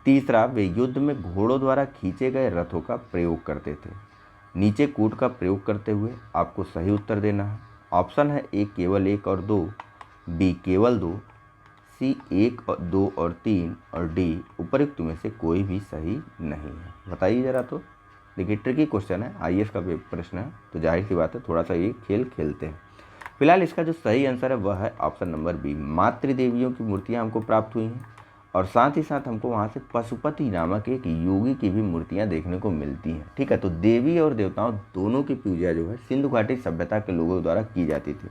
तीसरा, वे युद्ध में घोड़ों द्वारा खींचे गए रथों का प्रयोग करते थे। नीचे कूट का प्रयोग करते हुए आपको सही उत्तर देना है। ऑप्शन है ए केवल एक और दो, बी केवल दो, सी एक और दो और तीन, और डी उपयुक्त में से कोई भी सही नहीं है। बताइए जरा। तो देखिए, ट्रिकी क्वेश्चन है, आईएएस का प्रश्न है, तो जाहिर सी बात है थोड़ा सा ये खेल खेलते हैं। फिलहाल इसका जो सही आंसर है वह है ऑप्शन नंबर बी, मातृदेवियों की मूर्तियां हमको प्राप्त हुई हैं, और साथ ही साथ हमको वहाँ से पशुपति नामक एक योगी की भी मूर्तियां देखने को मिलती हैं। ठीक है, तो देवी और देवताओं दोनों की पूजा जो है सिंधु घाटी सभ्यता के लोगों द्वारा की जाती थी।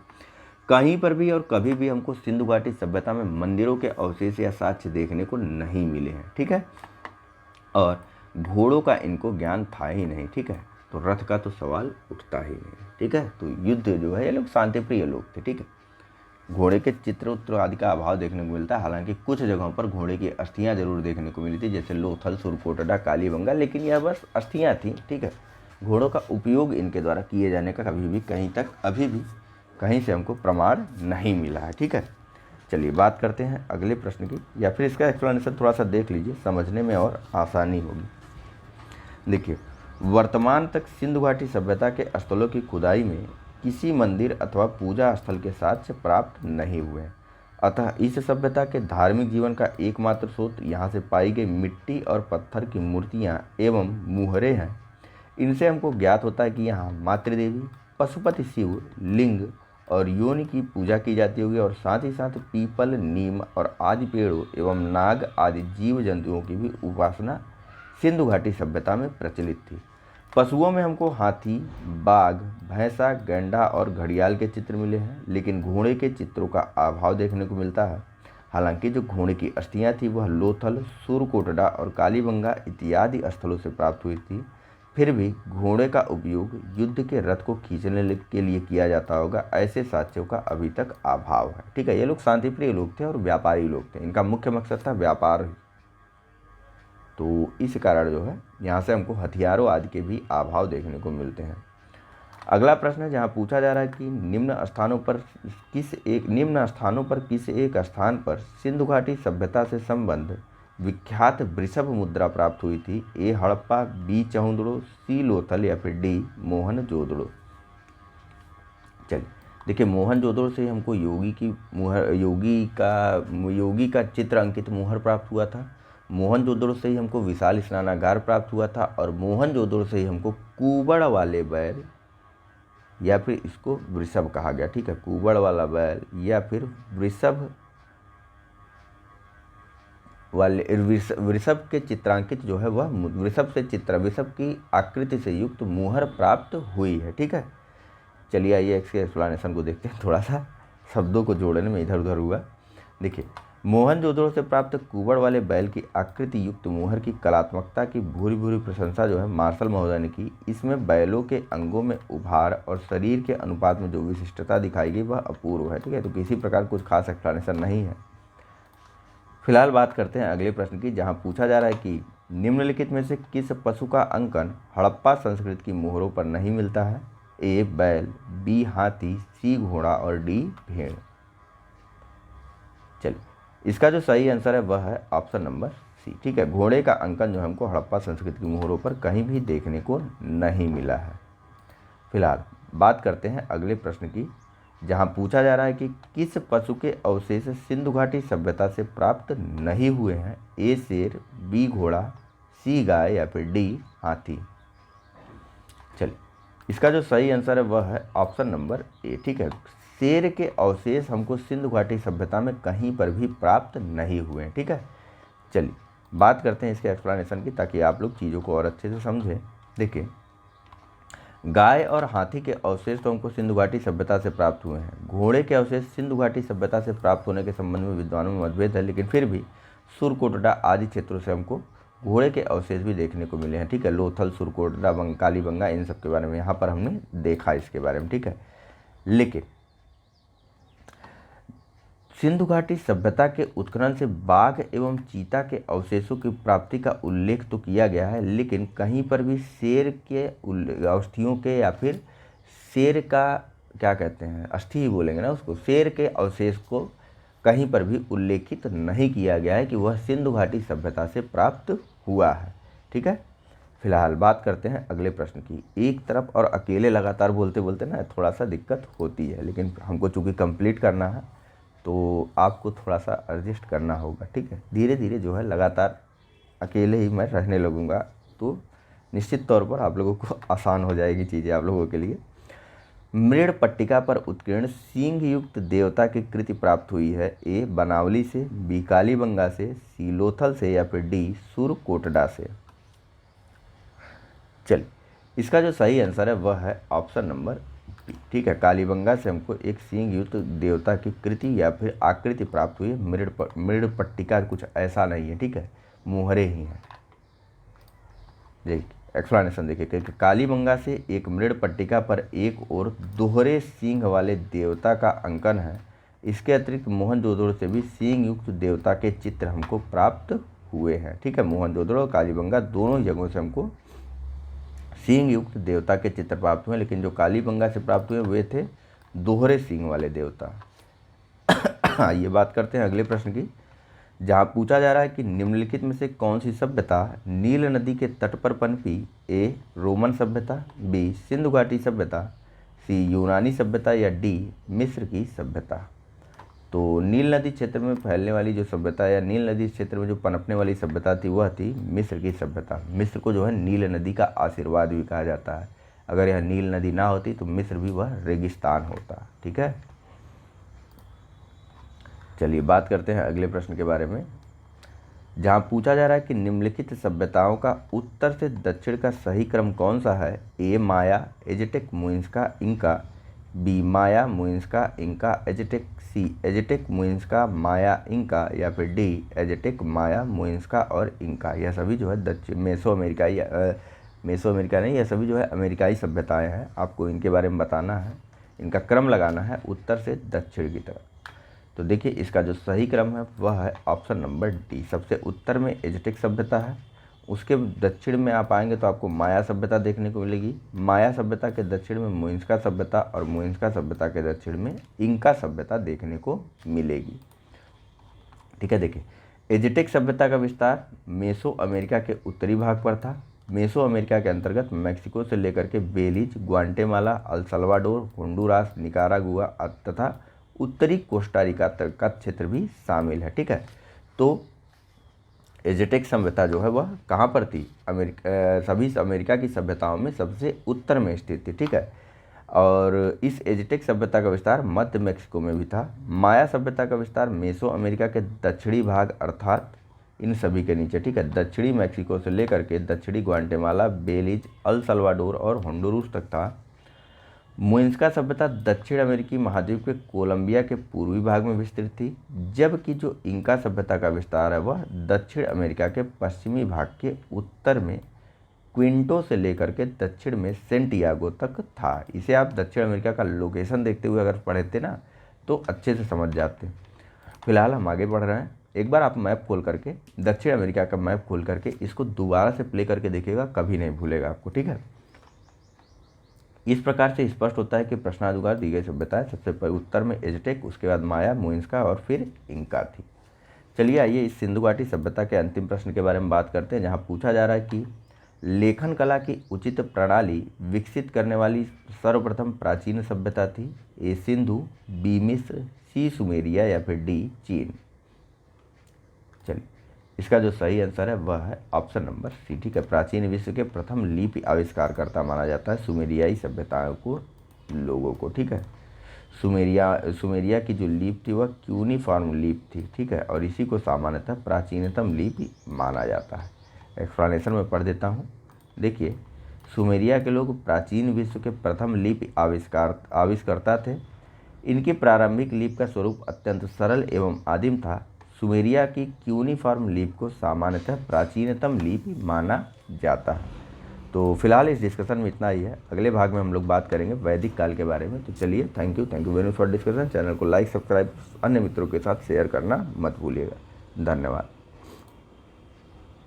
कहीं पर भी और कभी भी हमको सिंधु घाटी सभ्यता में मंदिरों के अवशेष या साक्ष्य देखने को नहीं मिले हैं। ठीक है, और घोड़ों का इनको ज्ञान था ही नहीं। ठीक है, तो रथ का तो सवाल उठता ही नहीं। ठीक है, तो युद्ध जो है ये लोग शांतिप्रिय लोग थे। ठीक है, घोड़े के चित्र उत्र आदि का अभाव देखने को मिलता है। हालांकि कुछ जगहों पर घोड़े की अस्थियां जरूर देखने को मिली थी, जैसे लोथल, सुरकोटड़ा, कालीबंगा, लेकिन यह बस अस्थियां थी। ठीक है, घोड़ों का उपयोग इनके द्वारा किए जाने का कभी भी कहीं तक अभी भी कहीं से हमको प्रमाण नहीं मिला है। ठीक है, चलिए बात करते हैं अगले प्रश्न की, या फिर इसका एक्सप्लेनेशन थोड़ा सा देख लीजिए, समझने में और आसानी होगी। देखिए, वर्तमान तक सिंधु घाटी सभ्यता के स्थलों की खुदाई में किसी मंदिर अथवा पूजा स्थल के साक्ष्य प्राप्त नहीं हुए हैं। अतः इस सभ्यता के धार्मिक जीवन का एकमात्र स्रोत यहाँ से पाई गई मिट्टी और पत्थर की मूर्तियाँ एवं मुहरे हैं। इनसे हमको ज्ञात होता है कि यहाँ मातृदेवी, पशुपति शिव, लिंग और योनि की पूजा की जाती होगी और साथ ही साथ पीपल, नीम और आदि पेड़ों एवं नाग आदि जीव जंतुओं की भी उपासना सिंधु घाटी सभ्यता में प्रचलित थी। पशुओं में हमको हाथी, बाघ, भैंसा, गैंडा और घड़ियाल के चित्र मिले हैं, लेकिन घोड़े के चित्रों का अभाव देखने को मिलता है। हालांकि जो घोड़े की अस्थियां थी वह लोथल, सुरकोटड़ा और कालीबंगा इत्यादि स्थलों से प्राप्त हुई थी। फिर भी घोड़े का उपयोग युद्ध के रथ को खींचने के लिए किया जाता होगा, ऐसे साक्ष्यों का अभी तक अभाव है। ठीक है, ये लोग शांतिप्रिय लोग थे और व्यापारी लोग थे, इनका मुख्य मकसद था व्यापार। तो इस कारण जो है यहाँ से हमको हथियारों आदि के भी अभाव देखने को मिलते हैं। अगला प्रश्न है जहाँ पूछा जा रहा है कि निम्न स्थानों पर किस एक स्थान पर सिंधु घाटी सभ्यता से संबंध विख्यात वृषभ मुद्रा प्राप्त हुई थी। ए हड़प्पा, बी चहुंदड़ो, सी लोथल या फिर डी मोहनजोदड़ो। चलिए देखिए, मोहनजोदड़ो से हमको योगी का चित्र अंकित मुहर प्राप्त हुआ था। मोहनजोदड़ो से ही हमको विशाल स्नानागार प्राप्त हुआ था और मोहनजोदड़ो से ही हमको कुबड़ वाले बैल या फिर इसको वृषभ कहा गया। ठीक है, कुबड़ वाला बैल या फिर वृषभ वाले वृषभ के चित्रांकित जो है वह वृषभ की आकृति से युक्त मुहर प्राप्त हुई है। ठीक है, चलिए आइए इसके एक्सप्लेनेशन को देखते हैं। थोड़ा सा शब्दों को जोड़ने में इधर उधर हुआ। देखिए, मोहनजोदड़ो से प्राप्त कुबड़ वाले बैल की आकृति युक्त मुहर की कलात्मकता की भूरी भूरी प्रशंसा जो है मार्शल महोदय ने की। इसमें बैलों के अंगों में उभार और शरीर के अनुपात में जो विशिष्टता दिखाई गई वह अपूर्व है। ठीक है, तो किसी प्रकार कुछ खास एक्सप्लेनेशन नहीं है। फिलहाल बात करते हैं अगले प्रश्न की, जहां पूछा जा रहा है कि निम्नलिखित में से किस पशु का अंकन हड़प्पा संस्कृति की मोहरों पर नहीं मिलता है। ए बैल, बी हाथी, सी घोड़ा और डी भेड़। चलिए, इसका जो सही आंसर है वह है ऑप्शन नंबर सी। ठीक है, घोड़े का अंकन जो हमको हड़प्पा संस्कृति की मोहरों पर कहीं भी देखने को नहीं मिला है। फिलहाल बात करते हैं अगले प्रश्न की, जहां पूछा जा रहा है कि किस पशु के अवशेष सिंधु घाटी सभ्यता से प्राप्त नहीं हुए हैं। ए शेर, बी घोड़ा, सी गाय या फिर डी हाथी। चलिए, इसका जो सही आंसर है वह है ऑप्शन नंबर ए। ठीक है, शेर के अवशेष हमको सिंधु घाटी सभ्यता में कहीं पर भी प्राप्त नहीं हुए हैं। ठीक है, चलिए बात करते हैं इसके एक्सप्लेनेशन की, ताकि आप लोग चीज़ों को और अच्छे से समझें। देखिए, गाय और हाथी के अवशेष तो हमको सिंधु घाटी सभ्यता से प्राप्त हुए हैं। घोड़े के अवशेष सिंधु घाटी सभ्यता से प्राप्त होने के संबंध में विद्वानों में मतभेद है, लेकिन फिर भी सुरकोटड़ा आदि क्षेत्रों से हमको घोड़े के अवशेष भी देखने को मिले हैं। ठीक है, लोथल, सुरकोटड़ा, कालीबंगा, इन सब के बारे में यहाँ पर हमने देखा इसके बारे में। ठीक है, लेकिन सिंधु घाटी सभ्यता के उत्खनन से बाघ एवं चीता के अवशेषों की प्राप्ति का उल्लेख तो किया गया है, लेकिन कहीं पर भी शेर के अस्थियों के या फिर शेर का क्या कहते हैं, अस्थि ही बोलेंगे ना उसको, शेर के अवशेष को कहीं पर भी उल्लेखित नहीं किया गया है कि वह सिंधु घाटी सभ्यता से प्राप्त हुआ है। ठीक है, फिलहाल बात करते हैं अगले प्रश्न की। एक तरफ और अकेले लगातार बोलते बोलते ना थोड़ा सा दिक्कत होती है, लेकिन हमको चूँकि कंप्लीट करना है तो आपको थोड़ा सा एडजस्ट करना होगा। ठीक है, धीरे धीरे जो है लगातार अकेले ही मैं रहने लगूँगा, तो निश्चित तौर पर आप लोगों को आसान हो जाएगी चीज़ें आप लोगों के लिए। मृड़ पट्टिका पर उत्कीर्ण सींग युक्त देवता की कृति प्राप्त हुई है। ए बनावली से, बी कालीबंगा से, सी लोथल से या फिर डी सुरकोटड़ा से। चलिए, इसका जो सही आंसर है वह है ऑप्शन नंबर। ठीक है, कालीबंगा से हमको एक सींग युक्त देवता की कृति या फिर आकृति प्राप्त हुई है। मृड़ पट्टिका कुछ ऐसा नहीं है। ठीक है, मुहरे ही हैं। देखिए एक्सप्लेनेशन देखिए कि कालीबंगा से एक मृड़ पट्टिका पर एक और दोहरे सींग वाले देवता का अंकन है। इसके अतिरिक्त मोहनजोदड़ो से भी सींग युक्त देवता के चित्र हमको प्राप्त हुए हैं। ठीक है, मोहनजोदड़ो और कालीबंगा दोनों जगहों से हमको सींग युक्त देवता के चित्र प्राप्त हुए, लेकिन जो कालीबंगा से प्राप्त हुए वे थे दोहरे सींग वाले देवता। आइए बात करते हैं अगले प्रश्न की, जहाँ पूछा जा रहा है कि निम्नलिखित में से कौन सी सभ्यता नील नदी के तट पर पनपी। ए रोमन सभ्यता, बी सिंधु घाटी सभ्यता, सी यूनानी सभ्यता या डी मिस्र की सभ्यता। तो नील नदी क्षेत्र में फैलने वाली जो सभ्यता या नील नदी क्षेत्र में जो पनपने वाली सभ्यता थी वह थी मिस्र की सभ्यता। मिस्र को जो है नील नदी का आशीर्वाद भी कहा जाता है। अगर यह नील नदी ना होती तो मिस्र भी वह रेगिस्तान होता। ठीक है, चलिए बात करते हैं अगले प्रश्न के बारे में, जहाँ पूछा जा रहा है कि निम्नलिखित सभ्यताओं का उत्तर से दक्षिण का सही क्रम कौन सा है। ए माया, एजेटेक, मुइंस्का, इंका, बी माया, मुइंस्का, इंका, एजेटेक, सी एजेटेक, मुइंस्का, माया, इंका या फिर डी एजेटेक, माया, मुइंस्का और इंका। यह सभी जो है दक्षिण मेसो अमेरिका नहीं, यह सभी जो है अमेरिकाई सभ्यताएं हैं। आपको इनके बारे में बताना है, इनका क्रम लगाना है उत्तर से दक्षिण की तरफ। तो देखिए इसका जो सही क्रम है वह है ऑप्शन नंबर डी। सबसे उत्तर में एजेटेक सभ्यता है, उसके दक्षिण में आप आएंगे तो आपको माया सभ्यता देखने को मिलेगी। माया सभ्यता के दक्षिण में मुइंस्का सभ्यता और मुइंस्का सभ्यता के दक्षिण में इंका सभ्यता देखने को मिलेगी। ठीक है, देखिए एजेटेक सभ्यता का विस्तार मेसो अमेरिका के उत्तरी भाग पर था। मेसो अमेरिका के अंतर्गत मैक्सिको से लेकर के Belize, Guatemala, El Salvador, Honduras, Nicaragua तथा उत्तरी कोस्टारिका तक का क्षेत्र भी शामिल है। ठीक है, तो एजेटेक सभ्यता जो है वह कहाँ पर थी? सभी अमेरिका की सभ्यताओं में सबसे उत्तर में स्थित थी। ठीक है, और इस एजेटेक सभ्यता का विस्तार मध्य मैक्सिको में भी था। माया सभ्यता का विस्तार मेसो अमेरिका के दक्षिणी भाग अर्थात इन सभी के नीचे, ठीक है, दक्षिणी मैक्सिको से लेकर के दक्षिणी ग्वाटेमाला, बेलीज, अल सल्वाडोर और होंडुरास तक था। मुइंस्का सभ्यता दक्षिण अमेरिकी महाद्वीप के कोलंबिया के पूर्वी भाग में विस्तृत थी, जबकि जो इंका सभ्यता का विस्तार है वह दक्षिण अमेरिका के पश्चिमी भाग के उत्तर में क्विंटो से लेकर के दक्षिण में सेंटियागो तक था। इसे आप दक्षिण अमेरिका का लोकेशन देखते हुए अगर पढ़ते ना तो अच्छे से समझ जाते। फिलहाल हम आगे बढ़ रहे हैं। एक बार आप मैप खोल करके, दक्षिण अमेरिका का मैप खोल करके इसको दोबारा से प्ले करके देखिएगा, कभी नहीं भूलेगा आपको। ठीक है, इस प्रकार से स्पष्ट होता है कि प्रश्नानुसार दी गई सभ्यताएं सबसे उत्तर में एजेटेक, उसके बाद माया, मुइंस्का और फिर इंका थी। चलिए आइए इस सिंधु घाटी सभ्यता के अंतिम प्रश्न के बारे में बात करते हैं, जहां पूछा जा रहा है कि लेखन कला की उचित प्रणाली विकसित करने वाली सर्वप्रथम प्राचीन सभ्यता थी। ए सिंधु, बी मिस्र, सी सुमेरिया या फिर डी चीन। चलिए इसका जो सही आंसर है वह है ऑप्शन नंबर सी। ठीक है, प्राचीन विश्व के प्रथम लिपि आविष्कारकर्ता माना जाता है सुमेरियाई सभ्यताओं को, लोगों को। ठीक है, सुमेरिया की जो लिपि थी वह क्यूनिफॉर्म लिपि थी। ठीक है, और इसी को सामान्यतः प्राचीनतम लिपि माना जाता है। एक्सप्लेनेशन में पढ़ देता हूँ। देखिए, सुमेरिया के लोग प्राचीन विश्व के प्रथम लिपि आविष्कर्ता थे। इनकी प्रारंभिक लिपि का स्वरूप अत्यंत सरल एवं आदिम था। सुमेरिया की क्यूनिफॉर्म लिपि को सामान्यतः प्राचीनतम लिपि माना जाता है। तो फिलहाल इस डिस्कशन में इतना ही है। अगले भाग में हम लोग बात करेंगे वैदिक काल के बारे में। तो चलिए, thank you very much for discussion. Channel को लाइक, सब्सक्राइब, अन्य मित्रों के साथ शेयर करना मत भूलिएगा। धन्यवाद।